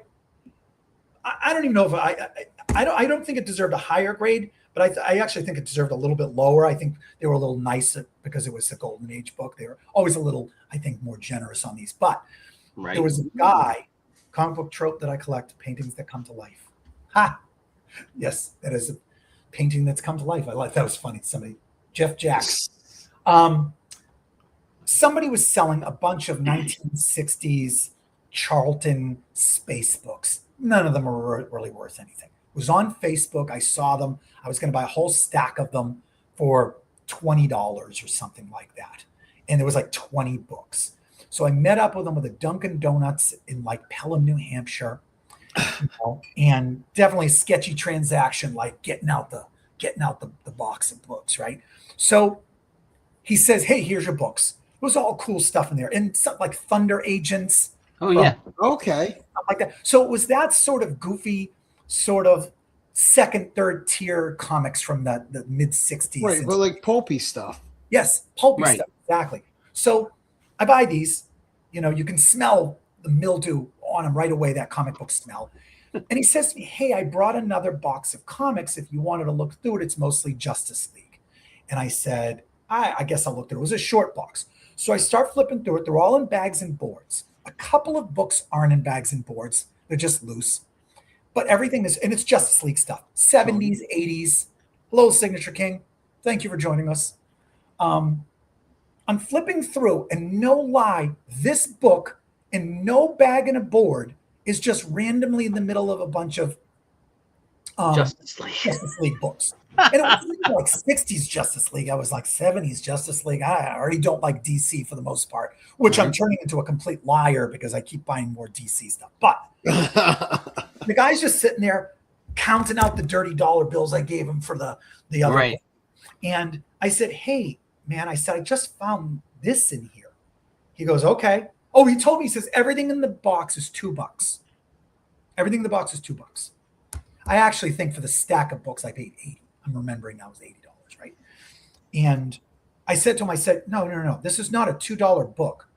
don't even know if I don't think it deserved a higher grade, but I actually think it deserved a little bit lower. I think they were a little nicer because it was a Golden Age book. They were always a little, I think, more generous on these. But there was a guy, comic book trope that I collect, paintings that come to life. Ha! Yes, that is a painting that's come to life. I like that. Was funny. Jeff Jacks. Somebody was selling a bunch of 1960s Charlton space books. None of them were really worth anything. It was on Facebook. I saw them. I was going to buy a whole stack of them for $20 or something like that. And there was like 20 books. So I met up with them with a Dunkin' Donuts in like Pelham, New Hampshire. And definitely a sketchy transaction, like getting out the box of books, right? So he says, "Hey, here's your books." It was all cool stuff in there, and stuff like Thunder Agents. Oh yeah, okay, stuff like that. So it was that sort of goofy, sort of second, third tier comics from the mid '60s, right? But like pulpy stuff. Yes, pulpy stuff, exactly. So I buy these. You can smell the mildew on them right away. That comic book smell. And he says to me, "Hey, I brought another box of comics. If you wanted to look through it, it's mostly Justice League." And I said, I guess I'll look through it. It was a short box. So I start flipping through it. They're all in bags and boards. A couple of books aren't in bags and boards. They're just loose. But everything is, and it's Justice League stuff. 70s, 80s. Hello, Signature King. Thank you for joining us. I'm flipping through, and no lie, this book in no bag and a board is just randomly in the middle of a bunch of Justice League books. And it was like 60s Justice League. I was like 70s Justice League. I already don't like DC for the most part, which I'm turning into a complete liar because I keep buying more DC stuff. But the guy's just sitting there counting out the dirty dollar bills I gave him for the other book. And I said, "Hey, man," I said, "I just found this in here." He goes, "Okay." Oh, he told me, he says, "Everything in the box is $2. Everything in the box is $2. I actually think for the stack of books I paid $80. I'm remembering now it was $80, right? And I said to him, no. This is not a $2 book.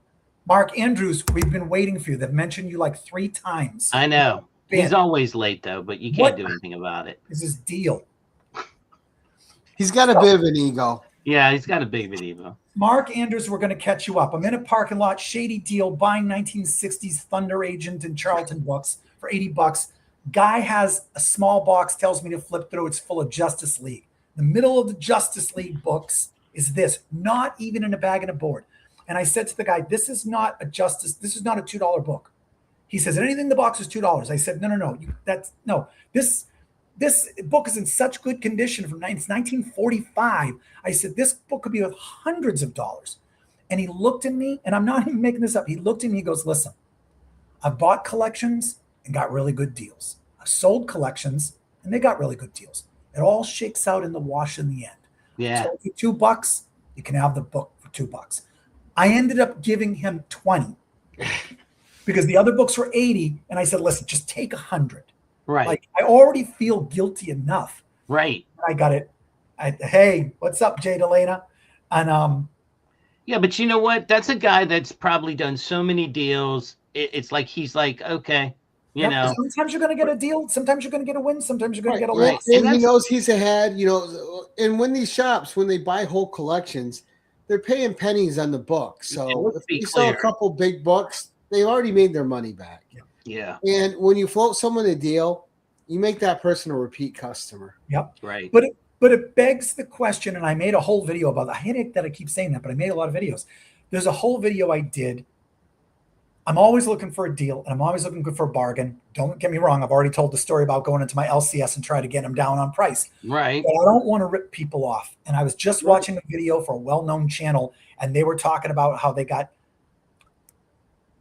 Mark Andrews, we've been waiting for you. They've mentioned you like 3 times. I know. He's always late, though, but you can't do anything about it. This is deal. He's got a bit of an ego. Yeah, he's got a big ego. Mark Andrews, we're going to catch you up. I'm in a parking lot, shady deal, buying 1960s Thunder Agent and Charlton books for $80. Guy has a small box, tells me to flip through. It's full of Justice League. The middle of the Justice League books is this, not even in a bag and a board. And I said to the guy, this is not a $2 book. He says, anything in the box is $2. I said, no. This book is in such good condition from 1945. I said, this book could be worth hundreds of dollars. And he looked at me, and I'm not even making this up. He looked at me, he goes, listen, I've bought collections and got really good deals. I've sold collections and they got really good deals. It all shakes out in the wash in the end. Yeah. So for $2, you can have the book for $2. I ended up giving him 20 because the other books were 80. And I said, listen, just take 100. Right. Like, I already feel guilty enough. Right. I got it. Hey, what's up, Jay Delana? And yeah, but you know what? That's a guy that's probably done so many deals. It's like he's like, okay, you know. Sometimes you're going to get a deal. Sometimes you're going to get a win. Sometimes you're going to get a Right. loss. And he knows he's ahead, you know. And when these shops, when they buy whole collections, they're paying pennies on the book. So if you sell a couple big books, they've already made their money back. Yeah. And when you float someone a deal, you make that person a repeat customer. Yep. Right. But it begs the question, and I made a whole video about that. I hate it that I keep saying that, but I made a lot of videos. There's a whole video I did. I'm always looking for a deal, and I'm always looking for a bargain. Don't get me wrong. I've already told the story about going into my LCS and try to get them down on price. Right. But I don't want to rip people off. And I was just watching a video for a well-known channel, and they were talking about how they got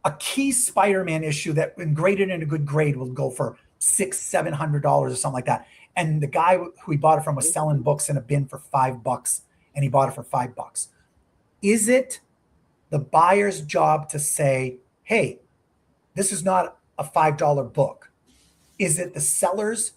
a key Spider-Man issue that, when graded in a good grade, will go for $600-700 or something like that. And the guy who he bought it from was selling books in a bin for $5, and he bought it for $5. Is it the buyer's job to say, hey, this is not a $5 book? Is it the seller's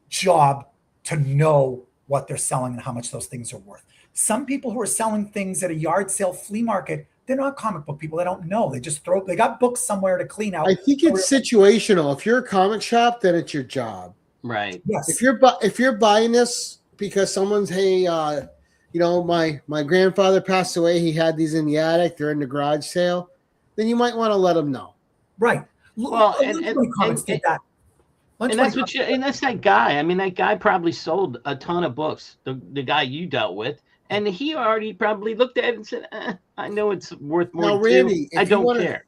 job to know what they're selling and how much those things are worth? Some people who are selling things at a yard sale, flea market, they're not comic book people. They don't know. They just they got books somewhere to clean out. I think it's situational. If you're a comic shop, then it's your job. Right. Yes. If you're buying this because someone's, hey, you know, my grandfather passed away, he had these in the attic, they're in the garage sale, then you might want to let them know. Right. Well, and that's that guy. I mean, that guy probably sold a ton of books. The guy you dealt with, and he already probably looked at it and said, I know it's worth more. Now, Randy, I don't care.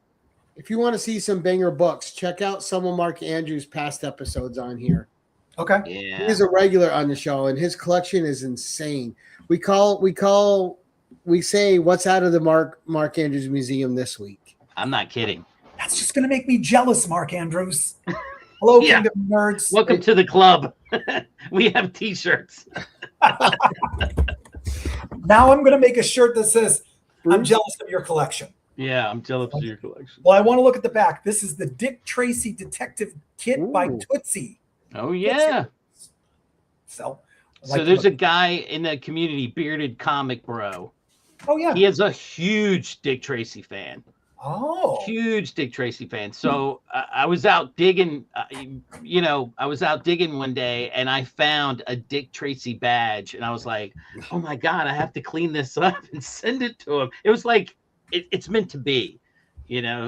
If you want to see some banger books, check out some of Mark Andrews' past episodes on here. Okay. Yeah. He's a regular on the show, and his collection is insane. We say what's out of the Mark Andrews Museum this week. I'm not kidding. That's just going to make me jealous, Mark Andrews. Hello, Yeah. Kingdom Nerds. Welcome to the club. We have T-shirts. Now I'm going to make a shirt that says, I'm jealous of your collection. Yeah, I'm jealous of your collection. Well, I want to look at the back. This is the Dick Tracy Detective Kit by Ooh. Tootsie. Oh, yeah. So There's a guy in the community, Bearded Comic Bro. Oh, yeah. He is a huge Dick Tracy fan. Oh. Huge Dick Tracy fan. So I was out digging, I was out digging one day and I found a Dick Tracy badge and I was like, oh my God, I have to clean this up and send it to him. It was like, it's meant to be,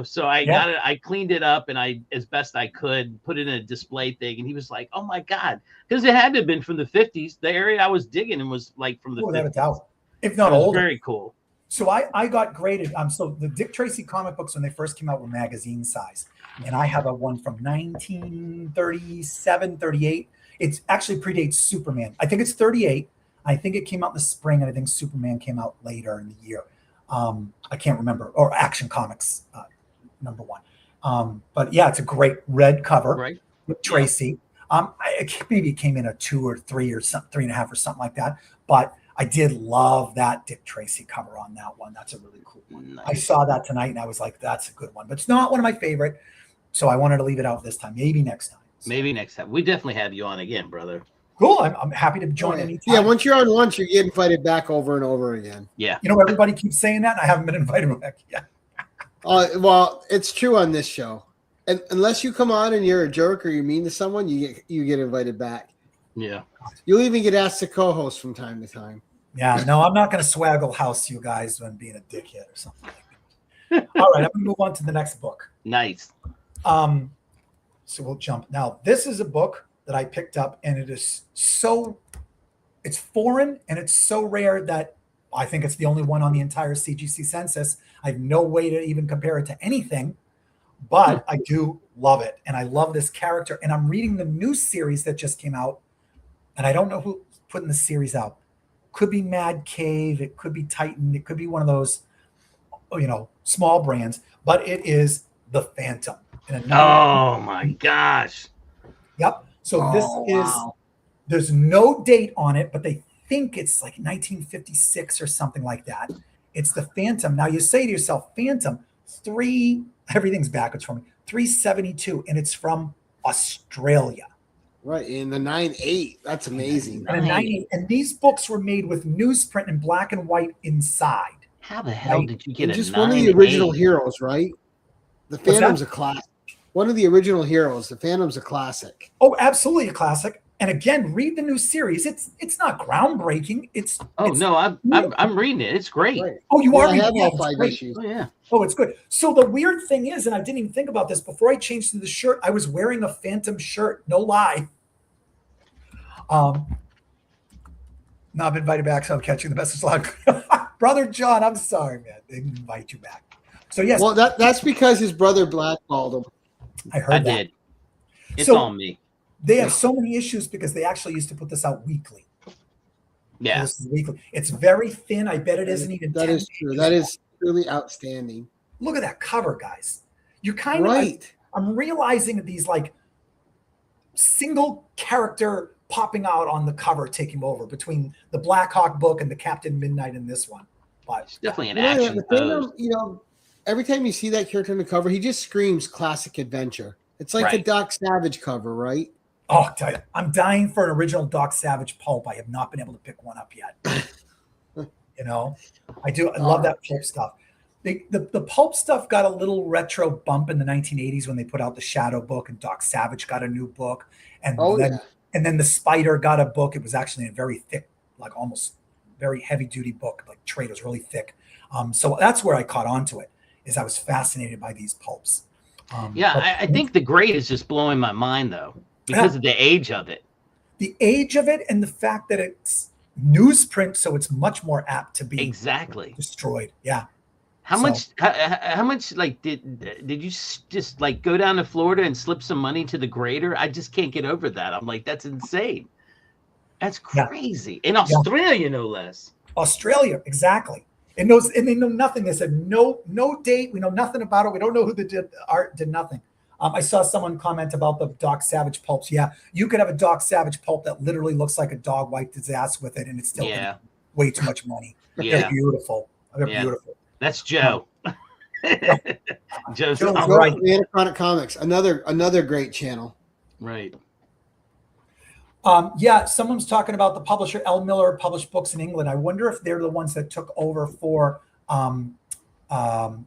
so I got it. I cleaned it up and I, as best I could, put it in a display thing. And he was like, oh my God, because it had to have been from the 50s. The area I was digging and was like from the 50s. Without a doubt. If not older. Very cool. So I got graded. So the Dick Tracy comic books, when they first came out, were magazine size. And I have a one from 1937, 38. It actually predates Superman. I think it's 38. I think it came out in the spring, and I think Superman came out later in the year. I can't remember. Or Action Comics, #1. But yeah, it's a great red cover with Tracy. Maybe it came in a 2 or 3 or 3.5 or something like that. But I did love that Dick Tracy cover on that one. That's a really cool one. Nice. I saw that tonight and I was like, that's a good one. But it's not one of my favorite. So I wanted to leave it out this time. Maybe next time. So. Maybe next time. We definitely have you on again, brother. Cool. I'm happy to join anytime. Yeah, once you're on once, you're getting invited back over and over again. Yeah. Everybody keeps saying that and I haven't been invited back yet. Well, it's true on this show. And unless you come on and you're a jerk or you're mean to someone, you get invited back. Yeah. You'll even get asked to co-host from time to time. Yeah, no, I'm not going to swaggle house you guys when being a dickhead or something like that. All right, I'm going to move on to the next book. Nice. So we'll jump. Now, this is a book that I picked up, and it's foreign, and it's so rare that I think it's the only one on the entire CGC census. I have no way to even compare it to anything. but I do love it. And I love this character. And I'm reading the new series that just came out. And I don't know who's putting the series out. Could be Mad Cave. It could be Titan. It could be one of those, small brands. But it is The Phantom. Oh my gosh. Yep. So this is, there's no date on it, but they think it's like 1956 or something like that. It's The Phantom. Now you say to yourself, Phantom, everything's backwards for me, 372, and it's from Australia. Right, in the 9/8. That's amazing. And these books were made with newsprint in black and white inside. How the hell did you get just one of the original heroes, right? The Phantom's a classic. One of the original heroes. The Phantom's a classic. Oh, absolutely a classic. And again, read the new series. It's not groundbreaking. I'm reading it. It's great. Right. Oh, you are. I have all 5 issues. Oh yeah. Oh, it's good. So the weird thing is, and I didn't even think about this before I changed to the shirt, I was wearing a Phantom shirt. No lie. Now I've been invited back, so I'm catching the message live. Brother John, I'm sorry, man. They didn't invite you back. So yes. Well, that's because his brother blackballed him. I did. It's on me. They have so many issues because they actually used to put this out weekly. Yeah. So this is weekly. It's very thin. I bet it isn't even. That is true. That is really outstanding. Look at that cover, guys. You're kind of right. I'm realizing these like single character popping out on the cover, taking over between the Black Hawk book and the Captain Midnight in this one. But it's definitely an action. The Phantom, every time you see that character in the cover, he just screams classic adventure. It's like the Doc Savage cover, right? Oh, I'll tell you, I'm dying for an original Doc Savage pulp. I have not been able to pick one up yet. I do. I love that pulp stuff. The pulp stuff got a little retro bump in the 1980s when they put out the Shadow book and Doc Savage got a new book. And then the Spider got a book. It was actually a very thick, like almost very heavy duty book, like trade was really thick. So that's where I caught on to it, is I was fascinated by these pulps. I think the grade is just blowing my mind though, because of the age of it. The age of it and the fact that it's newsprint, so it's much more apt to be destroyed. Yeah. How much like did you just like go down to Florida and slip some money to the grader? I just can't get over that. I'm like, that's insane. That's crazy. In Australia, no less. Australia, exactly. And they know nothing. They said no date. We know nothing about it. We don't know who did art. Did nothing. I saw someone comment about the Doc Savage pulps. Yeah, you could have a Doc Savage pulp that literally looks like a dog wiped his ass with it, and it's still way too much money. They're beautiful. They're beautiful. That's Joe. Joe's right. The Erotic Comics, another great channel. Right. Someone's talking about the publisher L. Miller published books in England. I wonder if they're the ones that took over for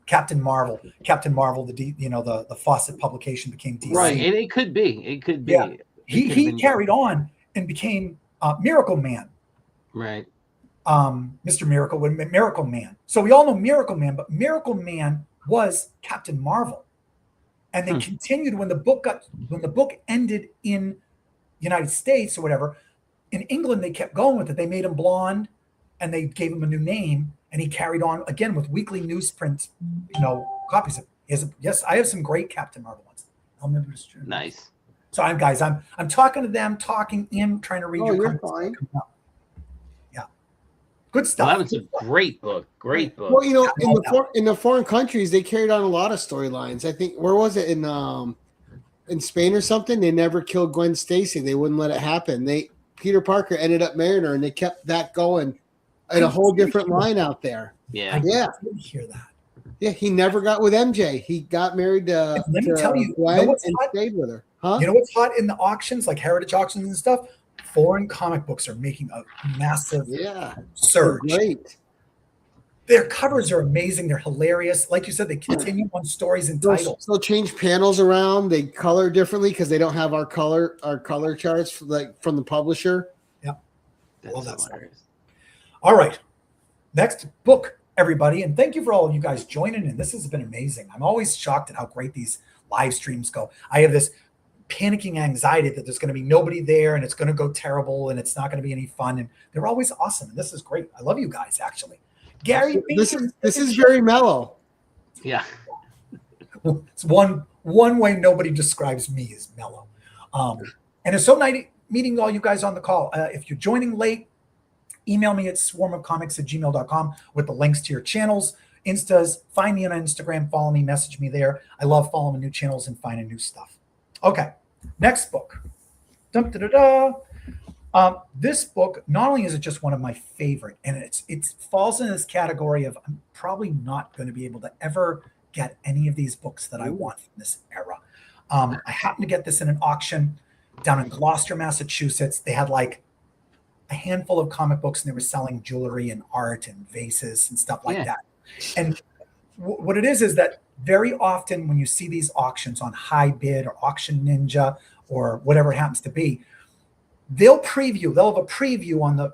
Captain Marvel. Captain Marvel, the Fawcett publication became DC. Right, and it could be. It could be. Yeah. He carried on and became Miracle Man. Right. Mr. Miracle Man. So we all know Miracle Man, but Miracle Man was Captain Marvel. And they continued when the book ended in United States or whatever. In England, they kept going with it. They made him blonde and they gave him a new name, and he carried on again with weekly newsprint, copies of it. Yes, I have some great Captain Marvel ones. Nice. So I'm talking to them, trying to read your you're comments. Fine. Yeah. Good stuff. Well, that was a great book. Great book. Well, in the foreign countries, they carried on a lot of storylines. I think, where was it, in Spain or something? They never killed Gwen Stacy. They wouldn't let it happen. Peter Parker ended up marrying her, and they kept that going in a whole different line out there. Yeah. I didn't hear that. Yeah, he never got with MJ. He got married to Let me tell you, Gwen and stayed with her. Huh? You know what's hot in the auctions, like heritage auctions and stuff? Foreign comic books are making a massive surge. Great. Their covers are amazing. They're hilarious. Like you said, they continue on stories and titles. They'll change panels around. They color differently because they don't have our color charts from the publisher. Yeah. Love that stuff. All right. Next book, everybody. And thank you for all of you guys joining in. This has been amazing. I'm always shocked at how great these live streams go. I have this panicking anxiety that there's going to be nobody there and it's going to go terrible and it's not going to be any fun. And they're always awesome. And this is great. I love you guys, actually. Gary, this is very mellow. Yeah. It's one way nobody describes me as mellow. And it's so nice meeting all you guys on the call. If you're joining late, email me at swarmofcomics@gmail.com with the links to your channels, Instas. Find me on Instagram, follow me, message me there. I love following new channels and finding new stuff. Okay, next book. This book, not only is it just one of my favorite, and it falls in this category of I'm probably not going to be able to ever get any of these books that I want from this era. I happened to get this in an auction down in Gloucester, Massachusetts. They had like a handful of comic books, and they were selling jewelry and art and vases and stuff like that. And what it is that very often when you see these auctions on High Bid or Auction Ninja or whatever it happens to be, they'll have a preview on the,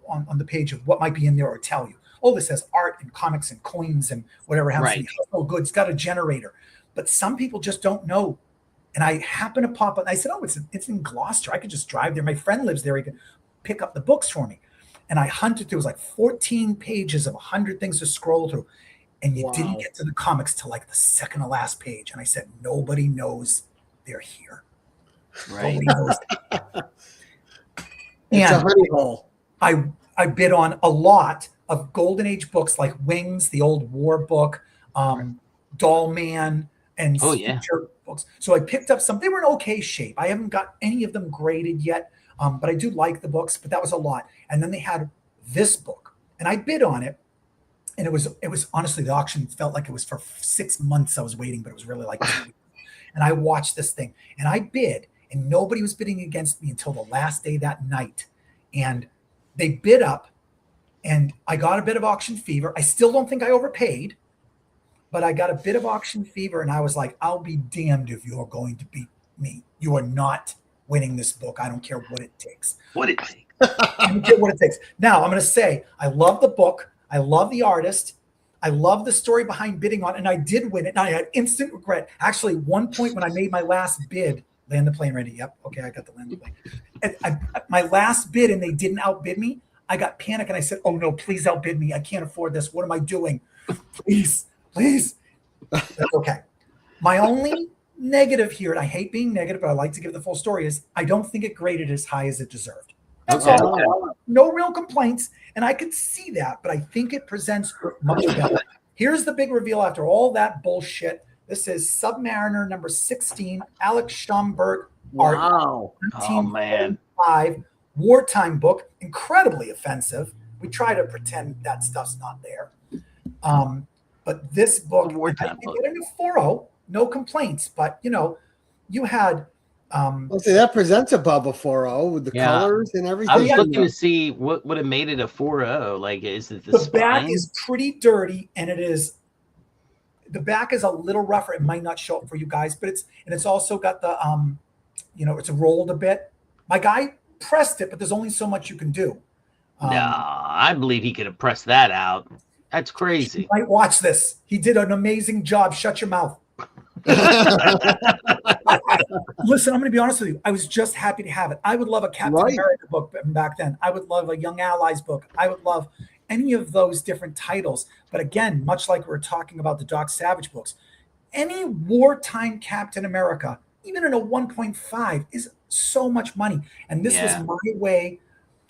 on the page of what might be in there, or tell you, oh, this has art and comics and coins and whatever happens to be. Oh, good, it's got a generator. But some people just don't know. And I happen to pop up, and I said, oh, it's in Gloucester. I could just drive there. My friend lives there. He can pick up the books for me. And I hunted through, it was like 14 pages of 100 things to scroll through. And you didn't get to the comics till like the second to last page. And I said, nobody knows they're here. Right. Nobody knows. It's a honey hole. I bid on a lot of Golden Age books like Wings, the old war book, Doll Man, and future books. So I picked up some. They were in okay shape. I haven't got any of them graded yet, but I do like the books. But that was a lot. And then they had this book, and I bid on it. And it was honestly, the auction felt like it was for 6 months I was waiting, but it was really like 2 weeks. And I watched this thing, and I bid, and nobody was bidding against me until the last day that night. And they bid up, and I got a bit of auction fever. I still don't think I overpaid, but I got a bit of auction fever, and I was like, I'll be damned if you're going to beat me. You are not winning this book. I don't care what it takes. I don't care what it takes. Now, I'm going to say, I love the book. I love the artist. I love the story behind bidding on it, and I did win it, and I had instant regret. Actually, one point when I made my last bid, land the plane ready. Yep. Okay, I got the land the plane. And my last bid, and they didn't outbid me. I got panicked, and I said, oh, no, please outbid me. I can't afford this. What am I doing? Please. That's okay. My only negative here, and I hate being negative, but I like to give the full story, is I don't think it graded as high as it deserved. That's all. Okay. No real complaints, and I could see that, but I think it presents much better. Here's the big reveal after all that bullshit. This is Submariner number 16, Alex Schomburg. Wow. Oh, man. Wartime book, incredibly offensive. We try to pretend that stuff's not there. But this book, I get into 4.0, no complaints, but you had that presents above a 4.0 with the colors and everything. I was looking to see what would have made it a 4.0. Like, is it the spine? Back is pretty dirty, and the back is a little rougher. It might not show up for you guys, but it's also got the it's rolled a bit. My guy pressed it, but there's only so much you can do. No, I believe he could have pressed that out. That's crazy. You might watch this. He did an amazing job. Shut your mouth. Listen, I'm going to be honest with you. I was just happy to have it. I would love a Captain America book back then. I would love a Young Allies book. I would love any of those different titles. But again, much like we were talking about the Doc Savage books, any wartime Captain America, even in a 1.5, is so much money. And this was my way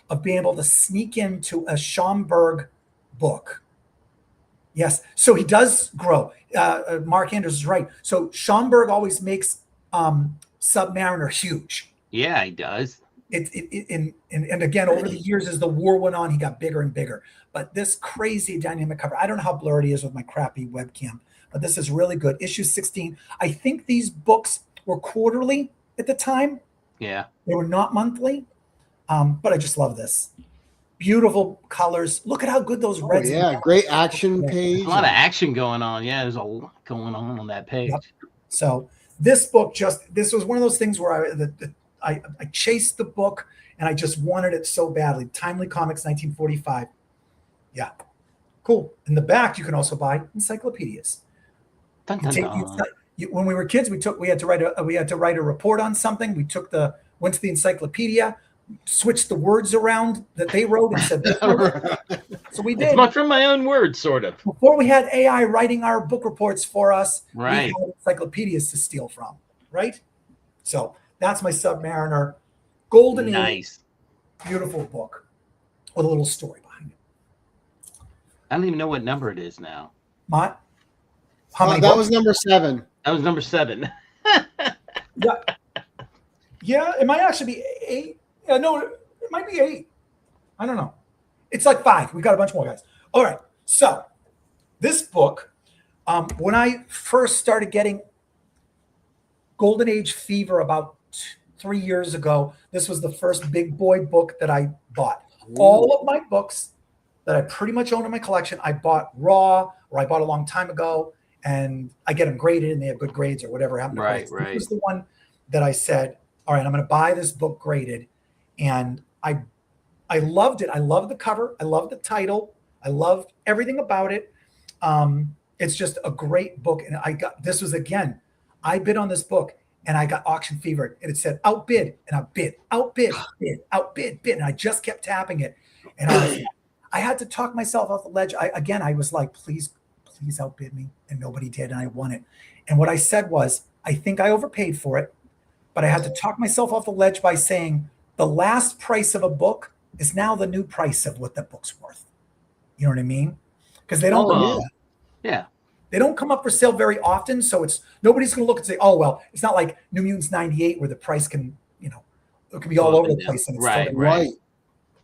of being able to sneak into a Schomburg book. Yes. So he does grow. Mark Andrews is right. So Schomburg always makes Submariner huge. Yeah, he does. And again, over the years, as the war went on, he got bigger and bigger. But this crazy dynamic cover, I don't know how blurry it is with my crappy webcam, but this is really good. Issue 16. I think these books were quarterly at the time. Yeah. They were not monthly. But I just love this. Beautiful colors. Look at how good those reds. Yeah, great action page. A lot of action going on. Yeah, there's a lot going on that page. Yep. So this book this was one of those things where I chased the book and I just wanted it so badly. Timely Comics, 1945. Yeah, cool. In the back, you can also buy encyclopedias. Dun, dun, dun. When we were kids, we had to write a report on something. Went to the encyclopedia, switched the words around that they wrote and said, so we did. It's much from my own words, sort of. Before we had AI writing our book reports for us, Right. we had encyclopedias to steal from, right? So that's my Submariner. Golden Age, Nice. beautiful book with a little story behind it. I don't even know what number it is now. Mott? How many that books? was number 7. That was number 7. Yeah. Yeah, it might actually be 8. No, it might be 8. I don't know. It's like 5. We got a bunch more, guys. All right. So this book, when I first started getting Golden Age fever about 3 years ago, this was the first big boy book that I bought. Ooh. All of my books that I pretty much own in my collection, I bought raw, or I bought a long time ago, and I get them graded and they have good grades or whatever happened. Right, This right. was the one that I said, all right, I'm going to buy this book graded. And I loved it. I loved the cover. I loved the title. I loved everything about it. It's just a great book. And this was, again, I bid on this book and I got auction fever. And it said outbid, and I bid, outbid, bid, outbid, bid. And I just kept tapping it. And I had to talk myself off the ledge. I was like, please outbid me. And nobody did. And I won it. And what I said was, I think I overpaid for it, but I had to talk myself off the ledge by saying the last price of a book is now the new price of what that book's worth. You know what I mean? Because they don't. Yeah. They don't come up for sale very often, so nobody's going to look and say, "Oh, well, it's not like New Mutants '98 where the price can, it can be all over the place." And it's Right.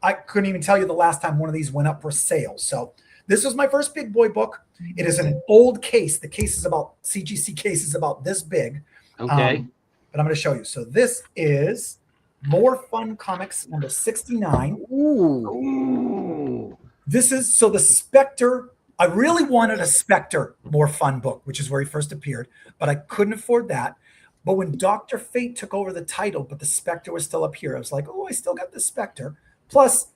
I couldn't even tell you the last time one of these went up for sale. So this was my first big boy book. It is in an old case. The case is about CGC case is about this big. Okay. But I'm going to show you. So this is More Fun Comics number 69. Ooh. This is the Spectre. I really wanted a Spectre More Fun book, which is where he first appeared, but I couldn't afford that. But when Dr. Fate took over the title, but the Spectre was still up here, I was like, oh, I still got the Spectre. Plus,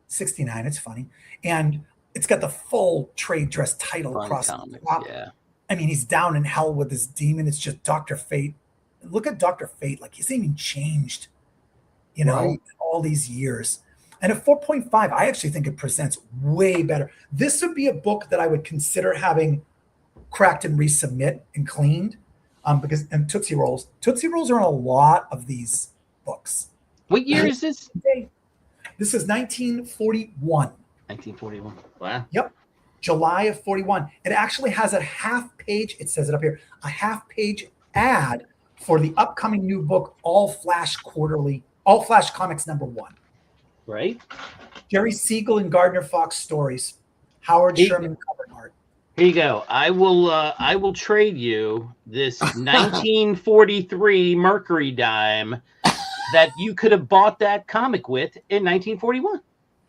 69, it's funny. And it's got the full trade dress title Fun across comics, the top. yeah. I mean, he's down in hell with this demon. It's just Dr. Fate. Look at Dr. Fate. Like, he's even changed, Right. all these years. And at 4.5, I actually think it presents way better. This would be a book that I would consider having cracked and resubmit and cleaned, because Tootsie Rolls are in a lot of these books. What year is this? This is 1941. 1941. Wow. Yep. July of 41. It actually has a half page, it says it up here, a half page ad for the upcoming new book, All Flash Comics #1. Right. Jerry Siegel and Gardner Fox stories. Howard Sherman cover art. Here you go. I will trade you this 1943 Mercury dime that you could have bought that comic with in 1941.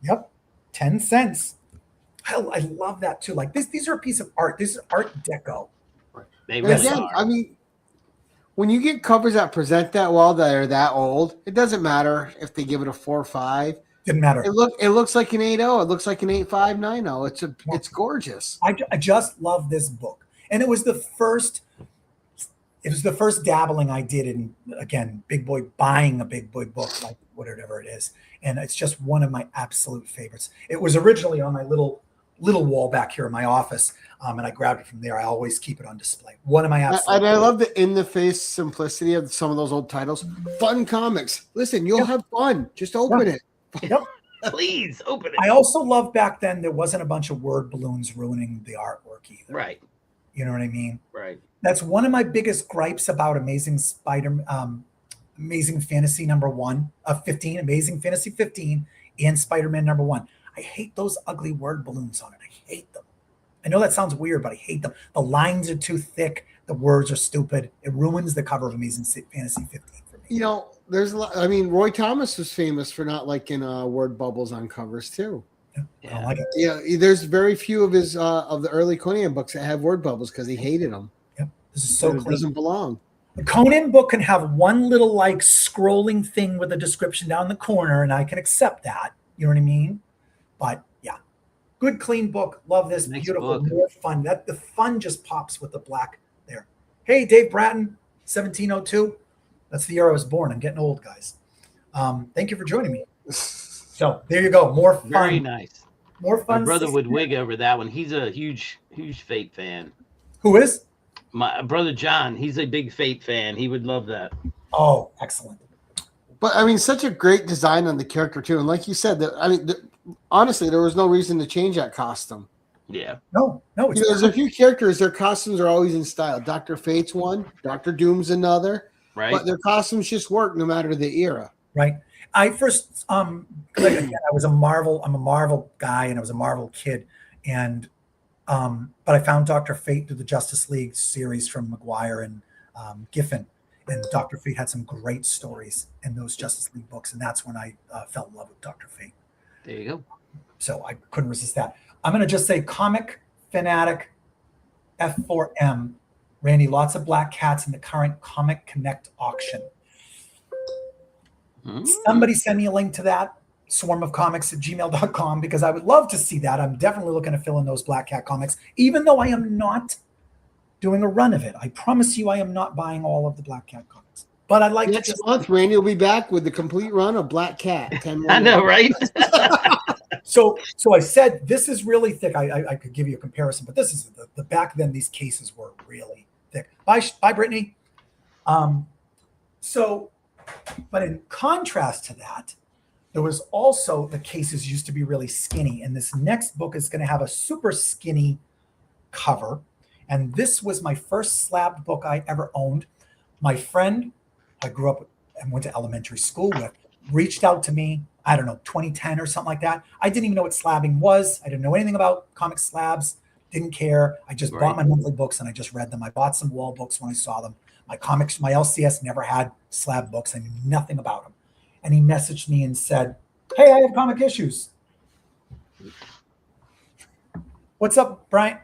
Yep. 10 cents. I love that too. Like these are a piece of art. This is Art Deco. They And really again, are. I mean, when you get covers that present that well, that are that old, it doesn't matter if they give it a 4 or 5. Didn't matter. It looks like an 8.0. It looks like an 8.590. It's gorgeous. I just love this book. And it was the first dabbling I did in, again, buying a big boy book, like whatever it is. And it's just one of my absolute favorites. It was originally on my little wall back here in my office. And I grabbed it from there. I always keep it on display. One of my absolute And I love the in-the-face simplicity of some of those old titles. Fun comics. Listen, you'll have fun. Just open it. Yep. Please open it. I also love back then there wasn't a bunch of word balloons ruining the artwork either. Right. You know what I mean? Right. That's one of my biggest gripes about Amazing Fantasy #1 of 15, Amazing Fantasy 15, and Spider-Man #1. I hate those ugly word balloons on it. I hate them. I know that sounds weird, but I hate them. The lines are too thick. The words are stupid. It ruins the cover of Amazing Fantasy 15 for me. There's a lot. I mean, Roy Thomas was famous for not liking word bubbles on covers too. I don't like it. Yeah, there's very few of his of the early Conan books that have word bubbles because he hated them. Yep. This is so It clean. doesn't belong. The Conan book can have one little like scrolling thing with a description down the corner, and I can accept that. You know what I mean? But yeah, good clean book. Love this. Nice Beautiful, book. more fun. That the fun just pops with the black there. Hey, Dave Bratton, 1702. That's the year I was born. I'm getting old, guys. Thank you for joining me. So there you go. More fun. Very nice. More My fun. brother would wig over that one. He's a huge Fate fan. Who is? My brother John. He's a big Fate fan. He would love that. Oh, excellent. But I mean, such a great design on the character too, and like you said, honestly, there was no reason to change that costume. Yeah. No. There's a few characters; their costumes are always in style. Dr. Fate's one, Dr. Doom's another, Right. but their costumes just work no matter the era. Right. I first, again, I'm a Marvel guy, and I was a Marvel kid, and but I found Dr. Fate through the Justice League series from McGuire and Giffen. And Dr. Fate had some great stories in those Justice League books. And that's when I fell in love with Dr. Fate. There you go. So I couldn't resist that. I'm going to just say Comic Fanatic F4M. Randy, lots of black cats in the current Comic Connect auction. Somebody send me a link to that, swarmofcomics@gmail.com, because I would love to see that. I'm definitely looking to fill in those black cat comics, even though I am not doing a run of it. I promise you I am not buying all of the Black Cat comics. But I'd like next month, Randy will be back with the complete run of Black Cat. 10 I know, right? So I said this is really thick. I could give you a comparison, but this is the back then these cases were really thick. Bye, Brittany. But in contrast to that, there was also the cases used to be really skinny. And this next book is going to have a super skinny cover. And this was my first slabbed book I ever owned. My friend I grew up and went to elementary school with reached out to me, I don't know, 2010 or something like that. I didn't even know what slabbing was. I didn't know anything about comic slabs, didn't care. I just bought my monthly books and I just read them. I bought some wall books when I saw them. My LCS never had slab books. I knew nothing about them. And he messaged me and said, hey, I have comic issues. What's up, Brian?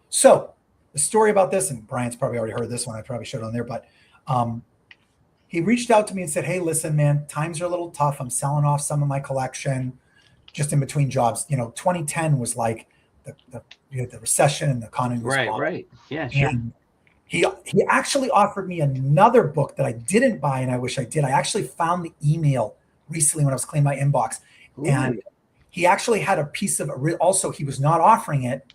So the story about this, and Brian's probably already heard this one. I probably showed it on there, but he reached out to me and said, hey, listen, man, times are a little tough. I'm selling off some of my collection just in between jobs. 2010 was like the recession and the economy was right. Yeah, sure. And he actually offered me another book that I didn't buy, and I wish I did. I actually found the email recently when I was cleaning my inbox. Ooh. And he actually had a piece of also he was not offering it,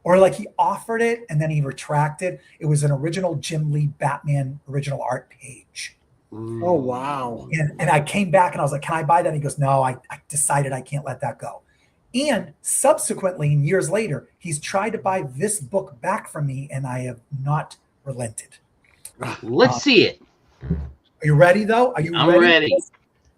or like he offered it and then he retracted. It was an original Jim Lee Batman original art page. Oh, wow. And I came back and I was like, can I buy that? And he goes, no, I decided I can't let that go. And subsequently, years later, he's tried to buy this book back from me, and I have not relented. Let's see it. Are you ready, though? Are you ready? I'm ready.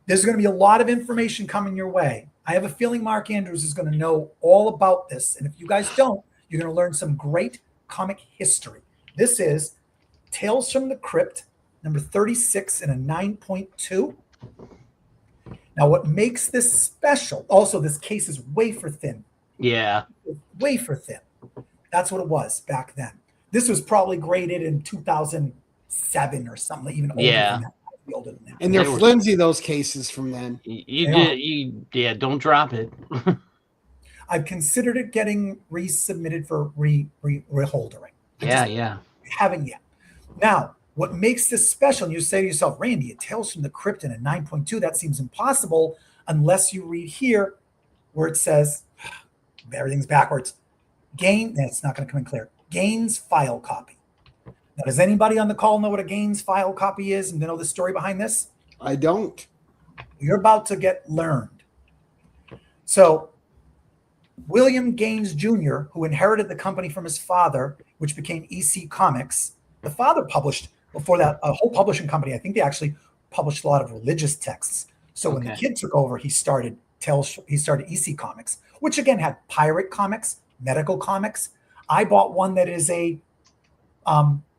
There's going to be a lot of information coming your way. I have a feeling Mark Andrews is going to know all about this. And if you guys don't, you're going to learn some great comic history. This is Tales from the Crypt, number 36 in a 9.2. Now, what makes this special, also this case is wafer thin. Yeah. Wafer thin. That's what it was back then. This was probably graded in 2007 or something, even older than that. Older than that. And they're flimsy, those cases from then. You don't drop it. I've considered it getting resubmitted for reholdering. Yeah. Haven't yet. Now, what makes this special, and you say to yourself, Randy, it Tales from the Crypt in a 9.2, that seems impossible unless you read here where it says, everything's backwards, it's not going to come in clear, Gaines file copy. Now, does anybody on the call know what a Gaines file copy is and know the story behind this? I don't. You're about to get learned. So, William Gaines Jr., who inherited the company from his father, which became EC Comics, the father published, before that, a whole publishing company. I think they actually published a lot of religious texts. So when the kid took over, he started EC Comics, which again had pirate comics, medical comics. I bought one that is a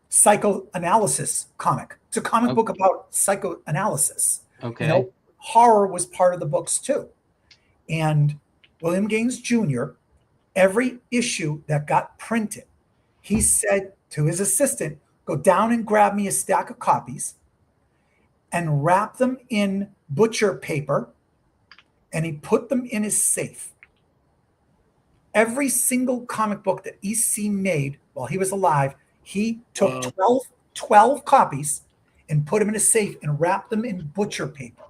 psychoanalysis comic. It's a comic book about psychoanalysis. Okay. Horror was part of the books too. And William Gaines Jr., every issue that got printed, he said to his assistant, go down and grab me a stack of copies and wrap them in butcher paper, and he put them in his safe. Every single comic book that EC made while he was alive, he took 12 copies and put them in a safe and wrap them in butcher paper,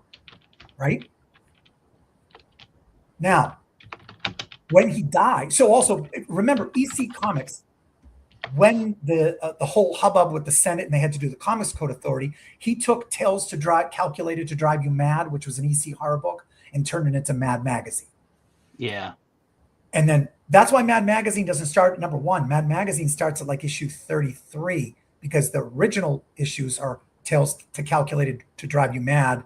right? Now, when he died, so also remember EC Comics, when the whole hubbub with the Senate and they had to do the Comics Code Authority, he took Calculated to Drive You Mad, which was an EC horror book, and turned it into Mad Magazine. Yeah. And then that's why Mad Magazine doesn't start at number 1. Mad Magazine starts at like issue 33 because the original issues are Tales to Calculated to Drive You Mad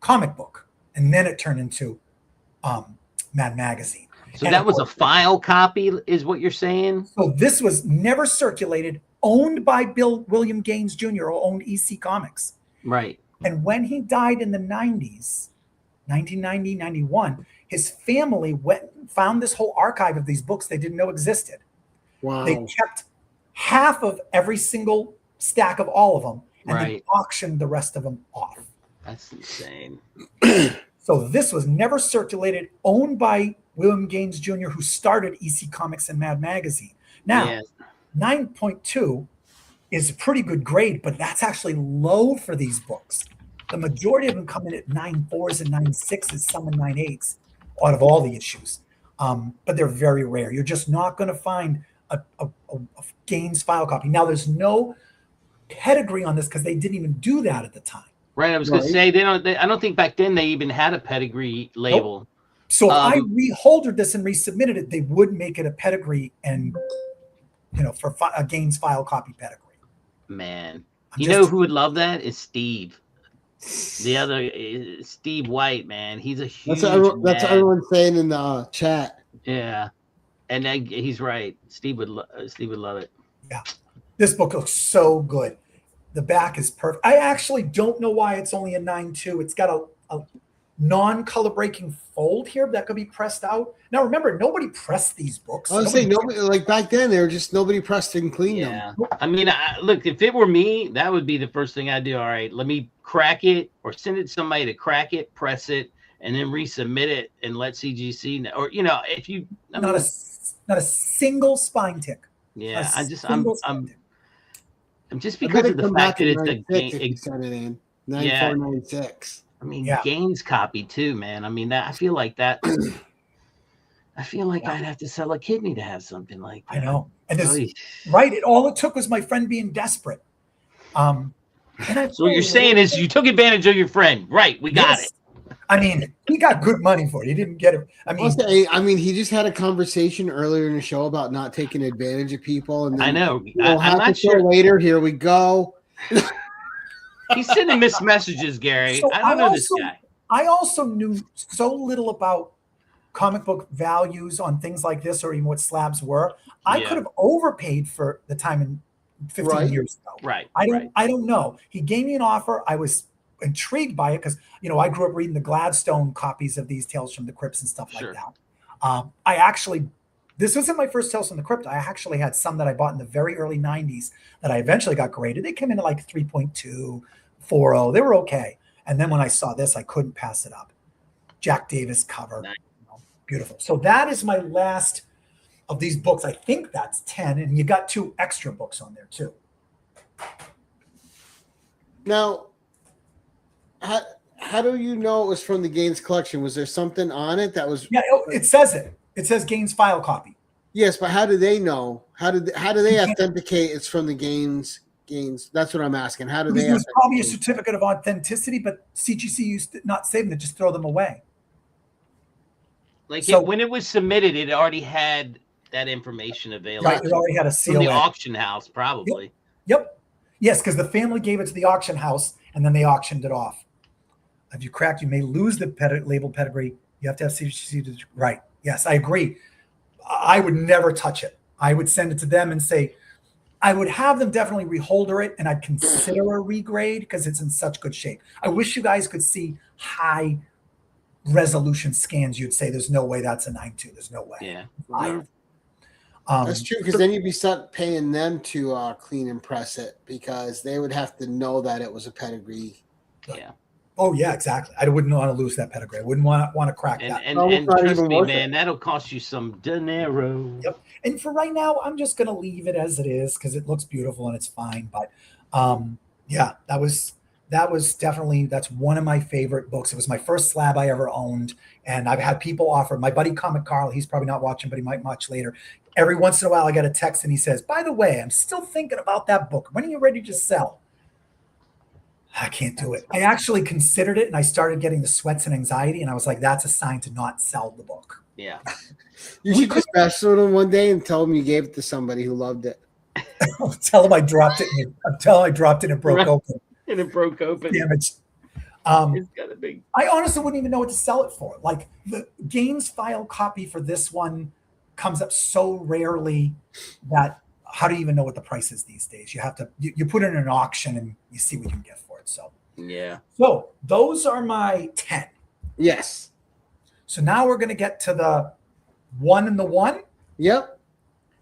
comic book. And then it turned into Mad Magazine. So and that was a file copy, is what you're saying? So this was never circulated, owned by William Gaines Jr., who owned EC Comics. Right. And when he died in the 90s, 1990, 91, his family found this whole archive of these books they didn't know existed. Wow. They kept half of every single stack of all of them and then auctioned the rest of them off. That's insane. So this was never circulated, owned by William Gaines Jr., who started EC Comics and Mad Magazine. Now, 9.2 is a pretty good grade, but that's actually low for these books. The majority of them come in at 9.4s and 9.6s, some and 9.8s out of all the issues. But they're very rare. You're just not going to find a Gaines file copy. Now, there's no pedigree on this because they didn't even do that at the time. Right, I was going to say I don't think back then they even had a pedigree label. Nope. So if I reholdered this and resubmitted it, they would make it a pedigree and, for a Gaines file copy pedigree. Man, you know who would love that is Steve. The other Steve White, man. He's a huge. That's what everyone's saying in the chat. Yeah, and he's right. Steve would love it. Yeah, this book looks so good. The back is perfect. I actually don't know why it's only a 9.2. It's got a non-color breaking fold here that could be pressed out. Now remember, nobody pressed these books. I was saying nobody, like back then, they were just nobody pressed and cleaned them. I mean, look, if it were me, that would be the first thing I'd do. All right, let me crack it or send it to somebody to crack it, press it, and then resubmit it and let CGC know. Or if you not a single spine tick. Yeah, I'm just because of the fact that it's a game. 9496. I mean, Gaines copy too, man. I mean, I feel like that. I feel like I'd have to sell a kidney to have something like that. I know. And this, right. All it took was my friend being desperate. So what you're saying is you took advantage of your friend. Right. We got it. I mean, he got good money for it. He didn't get it. I mean, he just had a conversation earlier in the show about not taking advantage of people. And then, I know. I'm not sure. Later, here we go. He's sending missed messages, Gary. So I don't know this guy. I also knew so little about comic book values on things like this, or even what slabs were. I could have overpaid for the time in 15 years ago. Right. I don't know. He gave me an offer. I was intrigued by it because I grew up reading the Gladstone copies of these Tales from the Crypts and stuff like that. This wasn't my first Tales from the Crypt. I actually had some that I bought in the very early 90s that I eventually got graded. They came in at like 3.2, 4.0. They were okay. And then when I saw this, I couldn't pass it up. Jack Davis cover. Nice. Beautiful. So that is my last of these books. I think that's 10. And you got 2 extra books on there too. Now, how do you know it was from the Gaines collection? Was there something on it that was? Yeah, it says it. It says Gaines file copy. Yes, but how do they know? How do they authenticate it's from the Gaines? That's what I'm asking. How do they? There's probably a certificate of authenticity, but CGC used to not save them to just throw them away. Like when it was submitted, it already had that information available. Right, it already had a seal. From the auction house, probably. Yep. Yes, because the family gave it to the auction house, and then they auctioned it off. If you cracked, you may lose the label pedigree. You have to have CGC. Right. Yes, I agree. I would never touch it. I would send it to them and say, I would have them definitely reholder it, and I'd consider a regrade because it's in such good shape. I wish you guys could see high resolution scans. You'd say there's no way that's a 9.2. There's no way. Yeah. That's true, because then you'd be stuck paying them to clean and press it because they would have to know that it was a pedigree. Yeah. Oh yeah, exactly. I wouldn't want to lose that pedigree. I wouldn't want to crack that. And trust me, man, that'll cost you some dinero. Yep. And for right now, I'm just going to leave it as it is because it looks beautiful and it's fine. But Yeah, that was definitely, that's one of my favorite books. It was my first slab I ever owned, and I've had people offer. My buddy Comic Carl, he's probably not watching, but he might watch later. Every once in a while, I get a text and he says, "By the way, I'm still thinking about that book. When are you ready to sell?" I can't do it. I actually considered it, and I started getting the sweats and anxiety, and I was like, "That's a sign to not sell the book." Yeah. You should just mess with him one day and tell him you gave it to somebody who loved it. Tell him I dropped it. Tell him I dropped it and it broke Right. open. And it broke open. Damaged. It's got a big. I honestly wouldn't even know what to sell it for. Like the games file copy for this one comes up so rarely that how do you even know what the price is these days? You have to you put it in an auction and you see what you can get for it. So Yeah. so those are my 10. Yes. So now we're gonna get to the 1 and the 1. Yep.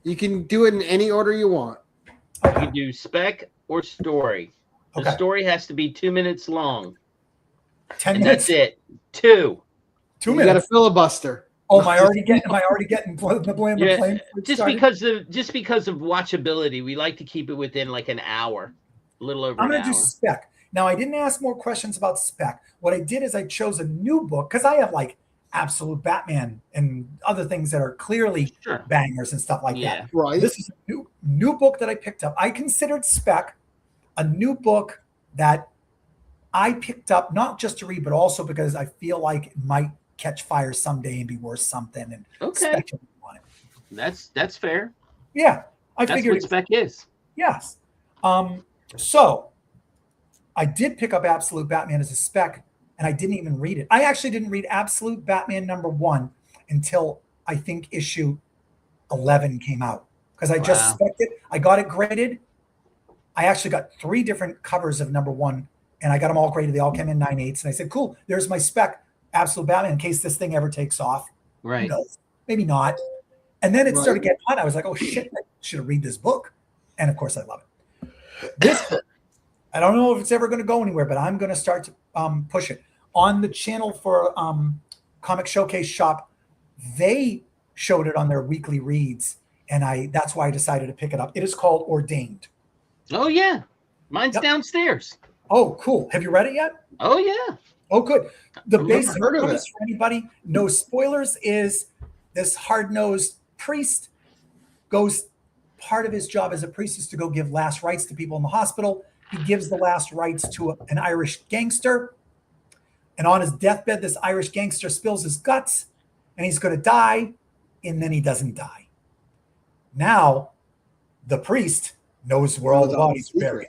You can do it in any order you want. You can do spec or story. The Okay. story has to be 2 minutes long. 10 And minutes. that's it. 2. 2 You got a minutes. filibuster. Oh, am I already getting the blame? Yeah. Just because of watchability, we like to keep it within like an hour, a little over I'm an going to hour. do spec. Now, I didn't ask more questions about spec. What I did is I chose a new book because I have like Absolute Batman and other things that are clearly Sure. bangers and stuff like Yeah. that. Right. This is a new book that I picked up. I considered spec a new book that I picked up not just to read, but also because I feel like it might catch fire someday and be worth something and Okay. speculate on it. That's fair. Yeah, I That's figured what spec is. yes. So I did pick up Absolute Batman as a spec, and I didn't even read it. I actually didn't read Absolute Batman #1 until I think issue 11 came out because I just Wow. spec'd it. I got it graded. I actually got 3 different covers of #1, and I got them all graded. They all came in 9/8, and I said, "Cool, there's my spec, Absolute Batman, in case this thing ever takes off." Who Right. knows? Maybe not. And then it Right. started getting hot. I was like, "Oh shit, I should read this book." And of course, I love it. This book, I don't know if it's ever going to go anywhere, but I'm going to start to push it on the channel for Comic Showcase Shop. They showed it on their weekly reads, and that's why I decided to pick it up. It is called Ordained. Oh yeah. Mine's Yep. downstairs. Oh, cool. Have you read it yet? Oh yeah. Oh, good. The I've never basic heard of premise for anybody, no spoilers, is this hard-nosed priest goes, part of his job as a priest is to go give last rites to people in the hospital. He gives the last rites to an Irish gangster. And on his deathbed, this Irish gangster spills his guts and he's going to die. And then he doesn't die. Now, the priest knows where all the bodies are buried.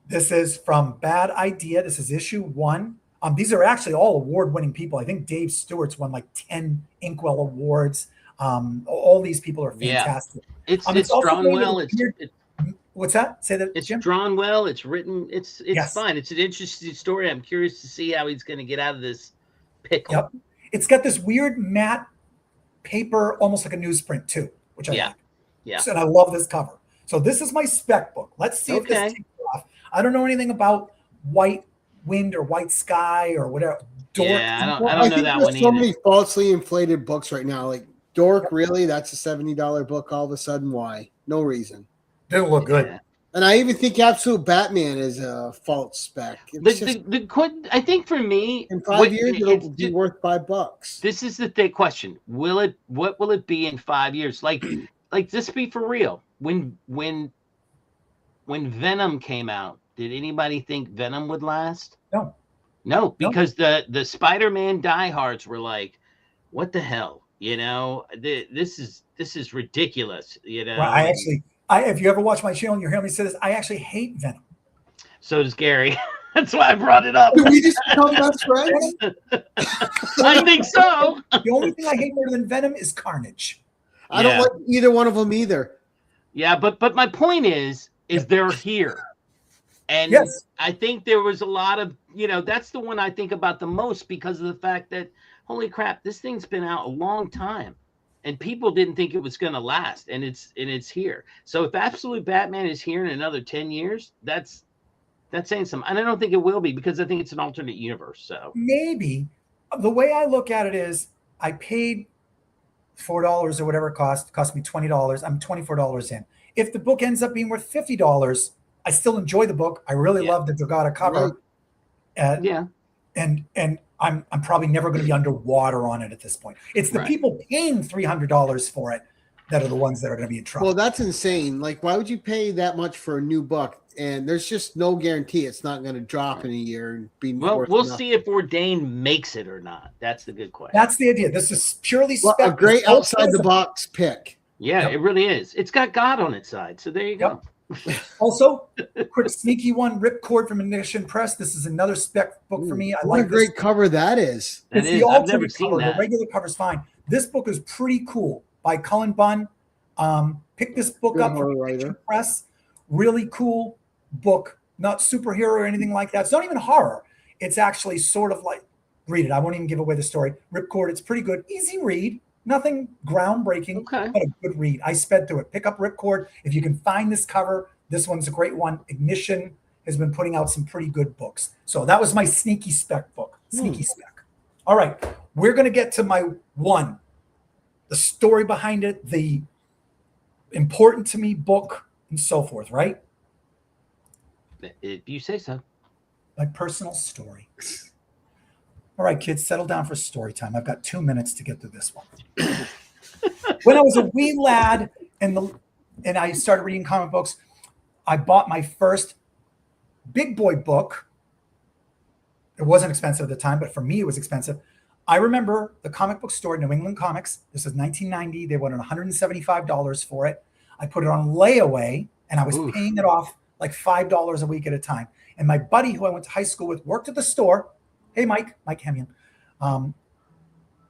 This is from Bad Idea. This is issue 1. These are actually all award-winning people. I think Dave Stewart's won like 10 Inkwell Awards. All these people are fantastic. Yeah. It's also drawn made well. a weird- What's that? Say that, It's Jim? drawn well. It's written. It's Yes. fine. It's an interesting story. I'm curious to see how he's going to get out of this pickle. Yep. It's got this weird matte paper, almost like a newsprint too, which I like. Yeah. And I love this cover. So this is my spec book. Let's see if this Okay. takes off. I don't know anything about White Wind or White Sky or whatever. Dork. Yeah, I I don't know think that there's one so either. many falsely inflated books right now. Like Dork, really? That's a $70 book all of a sudden. Why? No reason. Didn't look good. Yeah. And I even think Absolute Batman is a false spec. It's just, I think for me, in 5 years, it'll be worth $5. This is the question. What will it be in 5 years? Like just be for real. When Venom came out, did anybody think Venom would last? No, because the Spider-Man diehards were like, what the hell? You know, this is ridiculous, you know. Well, if you ever watch my channel and you hear me say this, I actually hate Venom. So does Gary. That's why I brought it up. Did we just become best friends? I think so. The only thing I hate more than Venom is Carnage. I don't like either one of them either. Yeah, but my point is they're here. And Yes. I think there was a lot of, that's the one I think about the most because of the fact that, holy crap, this thing's been out a long time and people didn't think it was going to last. And it's here. So if Absolute Batman is here in another 10 years, that's saying something. And I don't think it will be because I think it's an alternate universe. So Maybe. The way I look at it is I paid $4 or whatever it cost me $20. I'm $24 in. If the book ends up being worth $50, I still enjoy the book. I really love the Dragata cover. Yeah. And I'm probably never going to be underwater on it at this point. It's the people paying $300 for it that are the ones that are going to be in trouble. Well, that's insane. Like, why would you pay that much for a new book? And there's just no guarantee it's not going to drop in a year and be. Well, we'll see if Ordain makes it or not. That's the good question. That's the idea. This is purely a great outside the box pick. Yeah, it really is. It's got God on its side. So there you go. Also, quick sneaky one, Ripcord from Ignition Press. This is another spec book for me. I like a great this. cover that is. It's the alternate I've never seen cover. that. The regular cover's fine. This book is pretty cool by Cullen Bunn. Pick this book up from Ignition Press. Really cool book. Not superhero or anything like that. It's not even horror. It's actually sort of like, read it. I won't even give away the story. Ripcord. It's pretty good. Easy read. Nothing groundbreaking, but a good read. I sped through it. Pick up Ripcord. If you can find this cover, this one's a great one. Ignition has been putting out some pretty good books. So that was my sneaky spec book. Sneaky spec. All right. We're going to get to my one. The story behind it, the important to me book, and so forth, right? If you say so. My personal story. All right, kids, settle down for story time. I've got 2 minutes to get through this one. When I was a wee lad and I started reading comic books, I bought my first big boy book. It wasn't expensive at the time, but for me, it was expensive. I remember the comic book store, New England Comics. This was 1990. They wanted $175 for it. I put it on layaway, and I was paying it off like $5 a week at a time. And my buddy, who I went to high school with, worked at the store. Hey, Mike Hemian.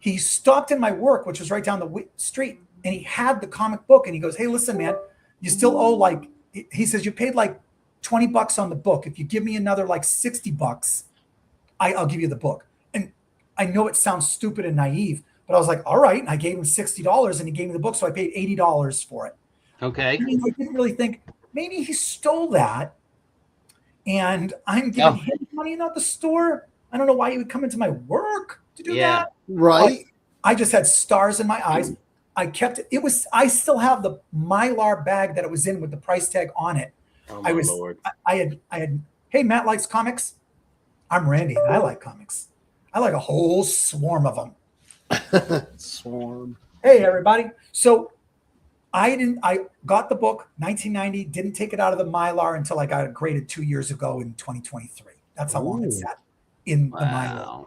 He stopped in my work, which was right down the street, and he had the comic book. And he goes, "Hey, listen, man, you still owe like," he says, "you paid like $20 on the book. If you give me another like $60, I'll give you the book." And I know it sounds stupid and naive, but I was like, all right. And I gave him $60 and he gave me the book. So I paid $80 for it. Okay. I didn't really think maybe he stole that and I'm giving him money, not the store. I don't know why he would come into my work to do that. Right. But I just had stars in my eyes. I kept it. I still have the Mylar bag that it was in with the price tag on it. Oh my Lord. I had, hey, Matt likes comics. I'm Randy and I like comics. I like a whole swarm of them. Swarm. Hey, everybody. So I got the book 1990, didn't take it out of the Mylar until I got it graded 2 years ago in 2023. That's how long it sat in the Mylar.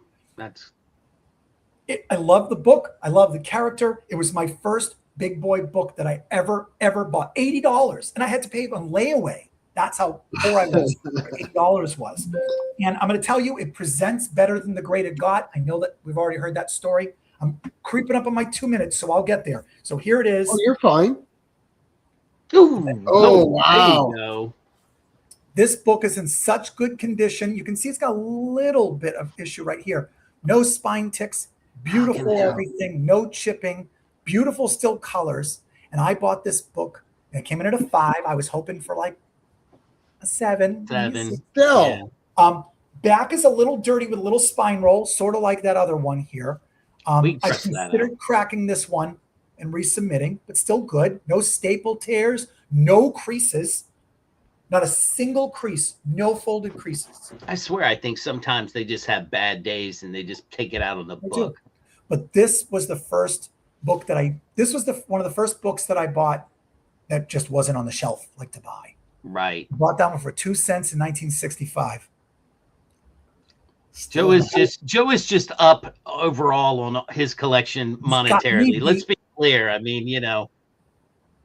I love the book. I love the character. It was my first big boy book that I ever bought. $80. And I had to pay it on layaway. That's how poor I was. $80 was. And I'm going to tell you, it presents better than The Great It Got. I know that we've already heard that story. I'm creeping up on my 2 minutes, so I'll get there. So here it is. Oh, you're fine. Ooh, wow. This book is in such good condition. You can see it's got a little bit of issue right here. No spine ticks. Beautiful everything. No chipping. Beautiful still colors. And I bought this book. And it came in at a 5. I was hoping for like a 7. Still. Yeah. Back is a little dirty with a little spine roll, sort of like that other one here. I considered cracking this one and resubmitting, but still good. No staple tears, no creases, not a single crease, no folded creases. I swear, I think sometimes they just have bad days and they just take it out of the book. But this was the first book that one of the first books that I bought that just wasn't on the shelf like to buy. Right. I bought that one for 2 cents in 1965. Joe is just up overall on his collection monetarily. Let's be clear. I mean,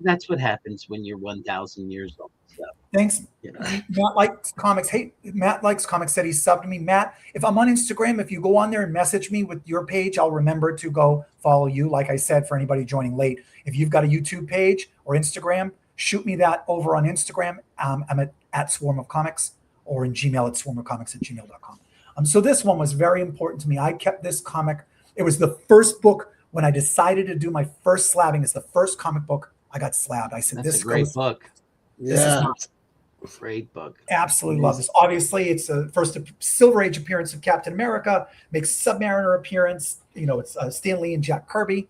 that's what happens when you're 1,000 years old. So, thanks. Matt likes comics. Hey, Matt likes comics. Said he subbed me. Matt, if I'm on Instagram, if you go on there and message me with your page, I'll remember to go follow you. Like I said, for anybody joining late, if you've got a YouTube page or Instagram, shoot me that over on Instagram. I'm at Swarm of Comics, or in Gmail at swarmofcomics@gmail.com. So this one was very important to me. I kept this comic. It was the first book when I decided to do my first slabbing. It's the first comic book I got slabbed. I said, "This is a great book." Yeah, great book. Absolutely love this. Obviously, it's the first Silver Age appearance of Captain America. Makes Submariner appearance. It's Stan Lee and Jack Kirby.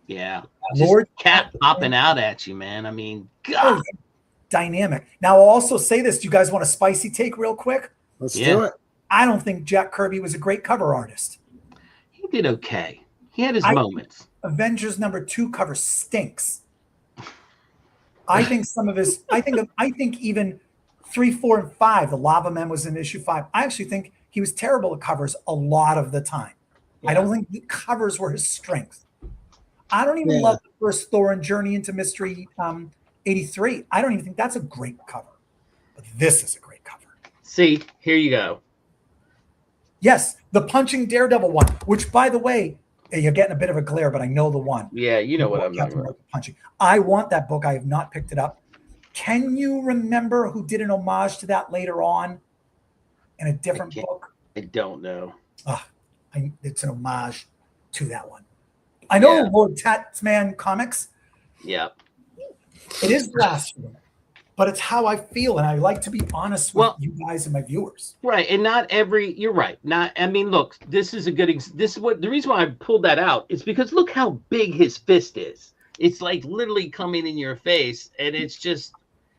Yeah, Lord Cap popping out at you, man. I mean, God. dynamic. Now, I'll also say this. Do you guys want a spicy take real quick? Let's Yeah. do it. I don't think Jack Kirby was a great cover artist. He did okay. He had his moments. Avengers #2 cover stinks. I think some of his, I think even 3, 4, and 5, the Lava Man was in issue 5. I actually think he was terrible at covers a lot of the time. Yeah. I don't think the covers were his strength. I don't even love the first Thor and Journey into Mystery 83. I don't even think that's a great cover. But this is a great cover. See, here you go. Yes, the Punching Daredevil one, which, by the way, you're getting a bit of a glare, but I know the one. Yeah, you know what I'm talking about. Punching. I want that book. I have not picked it up. Can you remember who did an homage to that later on in a different book? I don't know. It's an homage to that one. I know Lord Tatsman Comics. Yeah. It is blasphemy, but it's how I feel, and I like to be honest with you guys and my viewers. Right, and not every. You're right. Not. I mean, look. This is a good. This is what the reason why I pulled that out is because look how big his fist is. It's like literally coming in your face, and it's just.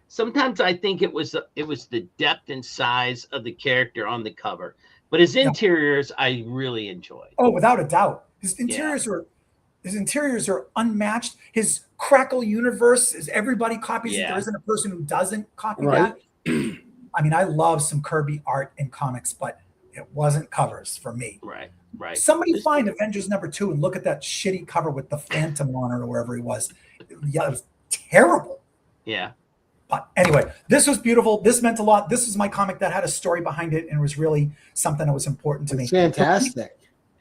Sometimes I think it was the depth and size of the character on the cover, but his interiors I really enjoyed. Oh, without a doubt, his interiors are unmatched. His Crackle universe is everybody copies it. There isn't a person who doesn't copy that. I mean, I love some Kirby art in comics, but it wasn't covers for me. Right. Somebody find Avengers #2 and look at that shitty cover with the Phantom on it or wherever he was. Yeah, it was terrible. Yeah. But anyway, this was beautiful. This meant a lot. This was my comic that had a story behind it and was really something that was important to me. Fantastic.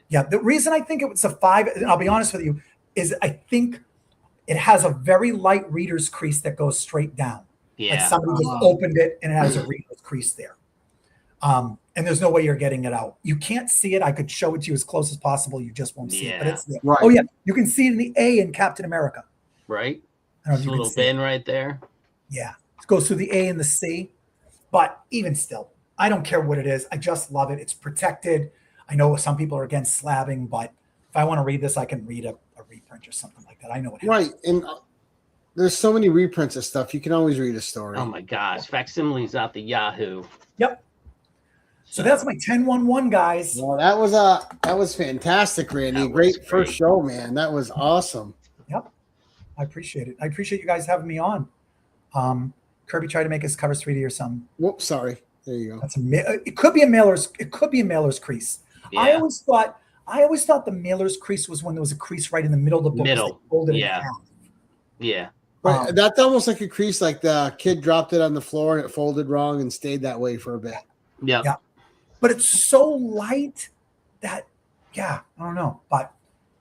Yeah, the reason I think it was a 5, and I'll be honest with you, is I think it has a very light reader's crease that goes straight down. Yeah. Like somebody just opened it and it has a reader's crease there. And there's no way you're getting it out. You can't see it. I could show it to you as close as possible. You just won't see it. But it's there. Right. Oh, yeah. You can see it in the A in Captain America. Right. I don't know if a you little can see bin it. right there. Yeah. It goes through the A and the C. But even still, I don't care what it is. I just love it. It's protected. I know some people are against slabbing, but if I want to read this, I can read a reprint or something like that. I know what happens. Right. And there's so many reprints of stuff. You can always read a story. Oh my gosh. Facsimiles out the Yahoo. Yep. So that's my 10-1-1, guys. Well, that was fantastic, Randy. Great first show, man. That was awesome. Yep. I appreciate it. I appreciate you guys having me on. Kirby tried to make his covers 3D or something. Whoops, sorry. There you go. That's it could be a mailer's crease. Yeah. I always thought the mailer's crease was when there was a crease right in the middle of the book. Yeah. Right. That's almost like a crease, like the kid dropped it on the floor and it folded wrong and stayed that way for a bit. Yeah. But it's so light that, I don't know. But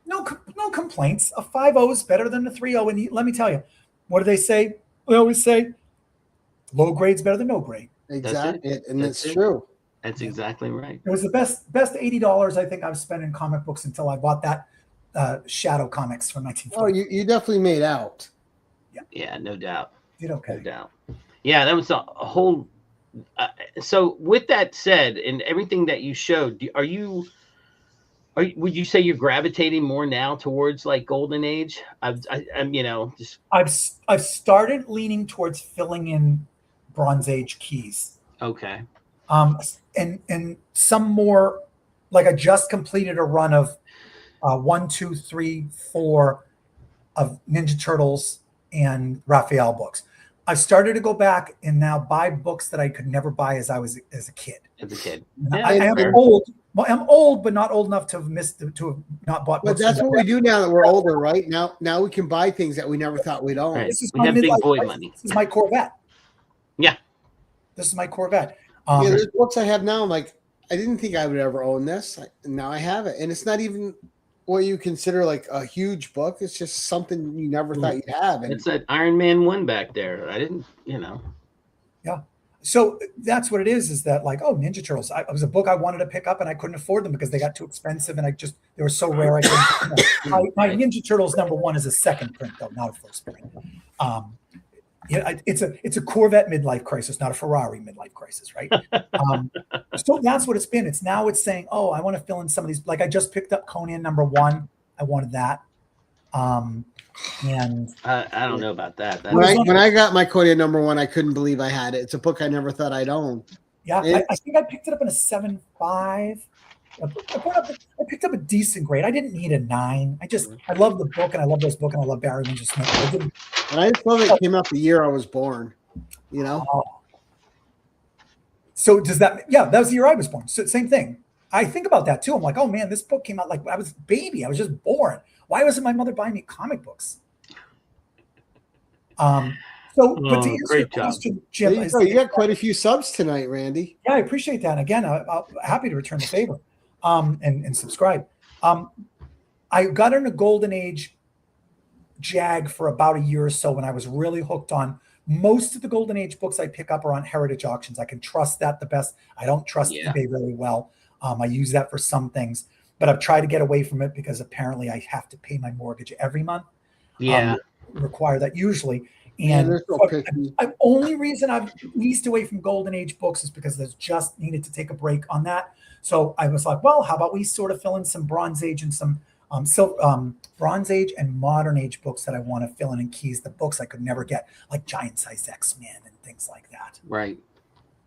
no complaints. A 5.0 is better than a 3.0. And let me tell you, what do they say? They always say, low grade's better than no grade. Exactly. And it's true. That's exactly right. It was the best $80 I think I've spent in comic books until I bought that Shadow Comics from 1940. Oh, you definitely made out. Yeah, no doubt. Did okay. No doubt. Yeah, that was a whole. So with that said, and everything that you showed, would you say you're gravitating more now towards like Golden Age? I've started leaning towards filling in Bronze Age keys. Okay. And some more, like I just completed a run of 1, 2, 3, 4 of Ninja Turtles and Raphael books. I started to go back and now buy books that I could never buy as a kid. I am old. Well, I'm old, but not old enough to have not bought books. But that's what we do now that we're older, right? Now we can buy things that we never thought we'd own. Right. This is we my have big boy crisis. money. This is my Corvette. Yeah. This is my Corvette. There's books I have now. I'm like, I didn't think I would ever own this. Now I have it. And it's not even what you consider like a huge book. It's just something you never thought you'd have. And it's that Iron Man 1 back there. I didn't, Yeah. So that's what it is that like, oh, Ninja Turtles. It was a book I wanted to pick up and I couldn't afford them because they got too expensive and they were so rare. I couldn't. My Ninja Turtles #1 is a second print though, not a first print. It's a Corvette midlife crisis, not a Ferrari midlife crisis, right? So that's what it's been. It's saying, oh, I want to fill in some of these. Like I just picked up Conan #1. I wanted that. And I don't know about that. When I got my Conan #1, I couldn't believe I had it. It's a book I never thought I'd own. yeah, I think I picked it up in a 7.5. I picked up a decent grade. I didn't need a 9. I love the book, and I love this book, and I love Barry Windsor Smith. And I just love it came out the year I was born. You know. So does that? Yeah, that was the year I was born. So same thing. I think about that too. I'm like, oh man, this book came out like I was a baby. I was just born. Why wasn't my mother buying me comic books? But to answer your question, Jim, you got quite a few subs tonight, Randy. Yeah, I appreciate that. And again, I'm happy to return the favor and subscribe. I got in a golden age jag for about a year or so when I was really hooked on. Most of the golden age books I pick up are on heritage auctions. I can trust that the best. I don't trust eBay really well. I use that for some things, but I've tried to get away from it because apparently I have to pay my mortgage every month. Require that usually. And the only reason I've eased away from golden age books is because there's just needed to take a break on that. So I was like, well, how about we sort of fill in some bronze age and some bronze age and modern age books that I want to fill in keys, the books I could never get, like giant size X-Men and things like that. Right.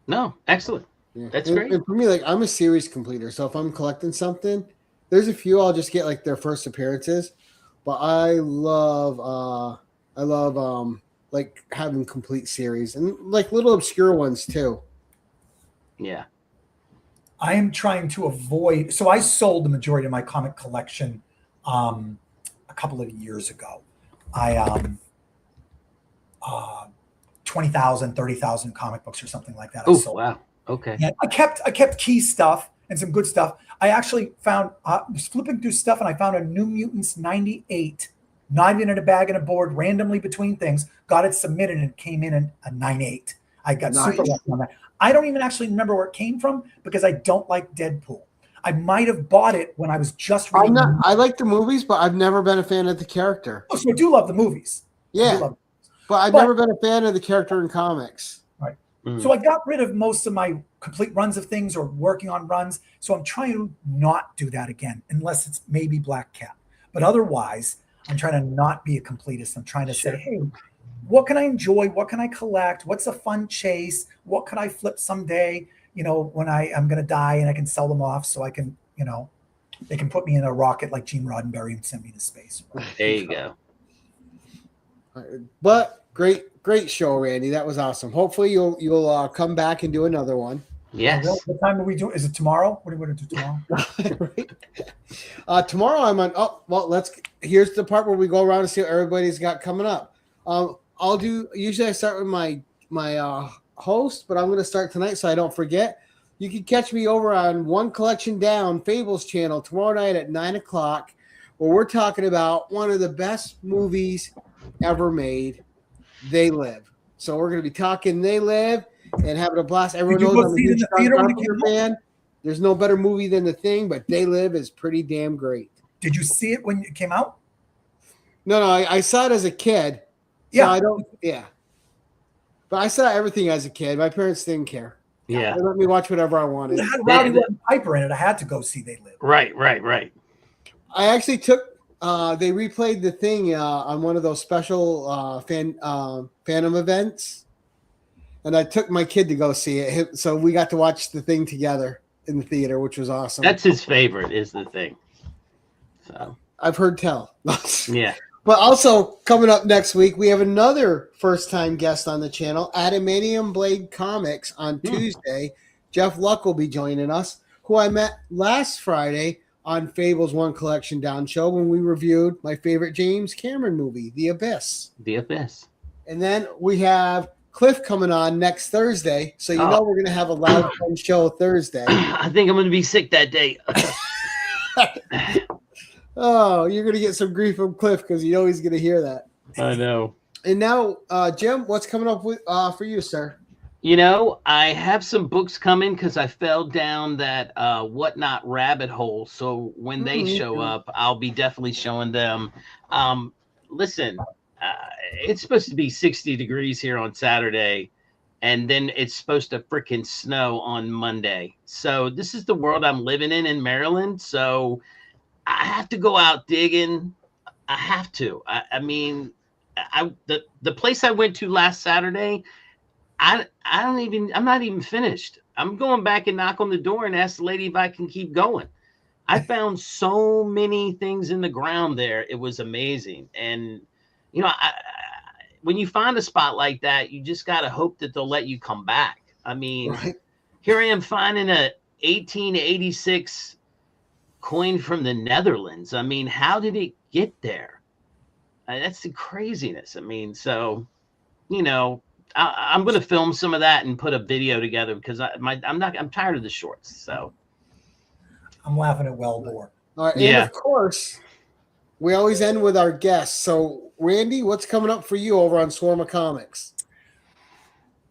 No, excellent. Yeah. That's great. And for me, like I'm a series completer. So if I'm collecting something, there's a few I'll just get like their first appearances. But I love like having complete series and like little obscure ones too. Yeah. I am trying to avoid. So I sold the majority of my comic collection a couple of years ago. I 20,000, 30,000 comic books or something like that. Oh, wow. Okay. Yeah, I kept key stuff and some good stuff. I actually found was flipping through stuff and I found a New Mutants 98, not in a bag and a board, randomly between things. Got it submitted and it came in a 9.8. I got super lucky on that. I don't even actually remember where it came from because I don't like Deadpool. I might have bought it when I was just reading. I like the movies, but I've never been a fan of the character. Oh, so I do love the movies. Yeah, but I've never been a fan of the character in comics. Right. So I got rid of most of my complete runs of things or working on runs. So I'm trying to not do that again, unless it's maybe Black Cat. But otherwise, I'm trying to not be a completist. I'm trying to say, hey, what can I enjoy? What can I collect? What's a fun chase? What can I flip someday? You know, when I'm going to die and I can sell them off so I can, you know, they can put me in a rocket like Gene Roddenberry and send me to space. There you go. But great show, Randy. That was awesome. Hopefully you'll come back and do another one. Yes. What time are we doing? Is it tomorrow? What are we going to do tomorrow? Right. Tomorrow I'm on. Oh, well, here's the part where we go around and see what everybody's got coming up. Usually I start with my host, but I'm going to start tonight so I don't forget. You can catch me over on One Collection Down, Fables channel, tomorrow night at 9:00, where we're talking about one of the best movies ever made, They Live. So we're going to be talking They Live and having a blast. Everyone knows I'm a huge John Carpenter fan. There's no better movie than The Thing, but They Live is pretty damn great. Did you see it when it came out? No, I saw it as a kid. So but I saw everything as a kid. My parents didn't care. Yeah. They let me watch whatever I wanted. It had Rowdy Roddy Piper in it. I had to go see They Live. Right. I actually took they replayed The Thing on one of those special Phantom events. And I took my kid to go see it. So we got to watch The Thing together in the theater, which was awesome. That's his favorite, is The Thing. So I've heard tell. Yeah. But also coming up next week, we have another first-time guest on the channel, Adamantium Blade Comics on Tuesday. Jeff Luck will be joining us, who I met last Friday on Fables One Collection Down show when we reviewed my favorite James Cameron movie, The Abyss. The Abyss. And then we have Cliff coming on next Thursday, so you know we're going to have a loud fun show Thursday. I think I'm going to be sick that day. Oh, you're going to get some grief from Cliff because you know he's going to hear that. I know. And now, Jim, what's coming up with for you, sir? You know, I have some books coming because I fell down that whatnot rabbit hole. So when they show up, I'll be definitely showing them. Listen, it's supposed to be 60 degrees here on Saturday, and then it's supposed to freaking snow on Monday. So this is the world I'm living in Maryland. So I have to go out digging I have to. I mean, the place I went to last Saturday, I'm not even finished. I'm going back and knock on the door and ask the lady if I can keep going. I found so many things in the ground there. It was amazing. And, you know, when you find a spot like that, you just got to hope that they'll let you come back. I mean, Right. here I am finding a 1886 coin from the Netherlands. I mean, how did it get there? That's the craziness. I mean, so, you know, I'm going to film some of that and put a video together because I'm tired of the shorts. So I'm laughing at Wellbore. All right. And Yeah. of course, we always end with our guests. So, Randy, what's coming up for you over on Swarm of Comics?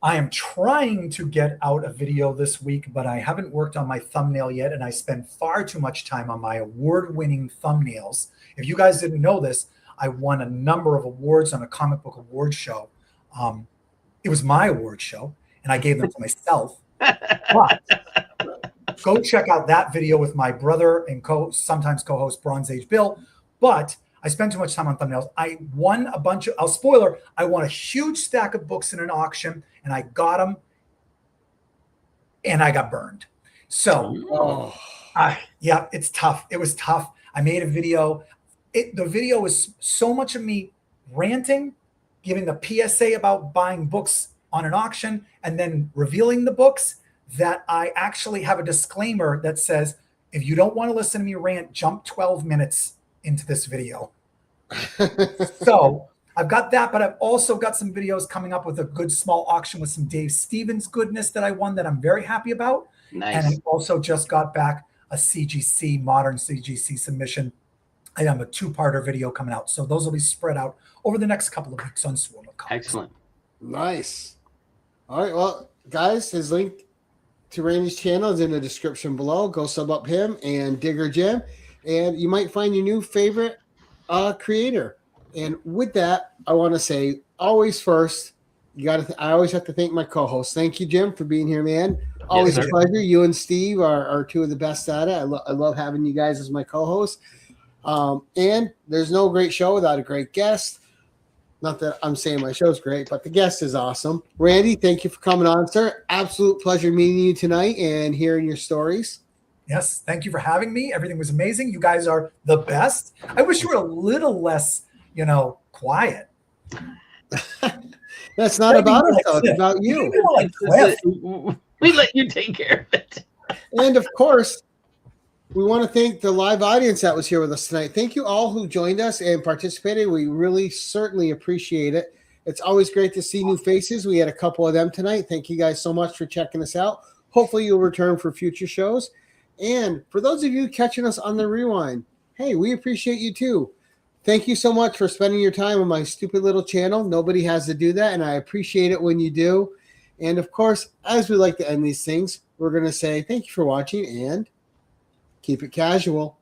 I am trying to get out a video this week, but I haven't worked on my thumbnail yet, and I spend far too much time on my award-winning thumbnails. If you guys didn't know this, I won a number of awards on a comic book award show. It was my award show, and I gave them to myself. But go check out that video with my brother and sometimes co-host Bronze Age Bill. But I spent too much time on thumbnails. I won a bunch of, spoiler, I won a huge stack of books in an auction, and I got them, and I got burned. So, yeah, it's tough. It was tough. I made a video. The video was so much of me ranting, giving the PSA about buying books on an auction, and then revealing the books, that I actually have a disclaimer that says, if you don't want to listen to me rant, jump 12 minutes into this video. So I've got that, but I've also got some videos coming up with a good small auction with some Dave Stevens goodness that I won that I'm very happy about. Nice. And I also just got back a CGC, modern CGC submission. I have a 2-parter video coming out. So those will be spread out over the next couple of weeks on Swarm of Comics. Excellent. Nice. All right. Well, guys, his link to Randy's channel is in the description below. Go sub up him and Digger Jim, and you might find your new favorite creator. And with that, I want to say, always first, I always have to thank my co-host. Thank you, Jim, for being here, man. Always a pleasure. You and Steve are two of the best at it. I love having you guys as my co-hosts. And there's no great show without a great guest. Not that I'm saying my show's great, but the guest is awesome. Randy, thank you for coming on, sir. Absolute pleasure meeting you tonight and hearing your stories. Yes, thank you for having me. Everything was amazing. You guys are the best. I wish you were a little less, quiet. That's not about us, though. It's about you. We let you take care of it. And of course, we want to thank the live audience that was here with us tonight. Thank you all who joined us and participated. We really certainly appreciate it. It's always great to see new faces. We had a couple of them tonight. Thank you guys so much for checking us out. Hopefully you'll return for future shows. And for those of you catching us on the rewind, hey, we appreciate you too. Thank you so much for spending your time on my stupid little channel. Nobody has to do that, and I appreciate it when you do. And of course, as we like to end these things, we're going to say thank you for watching and keep it casual.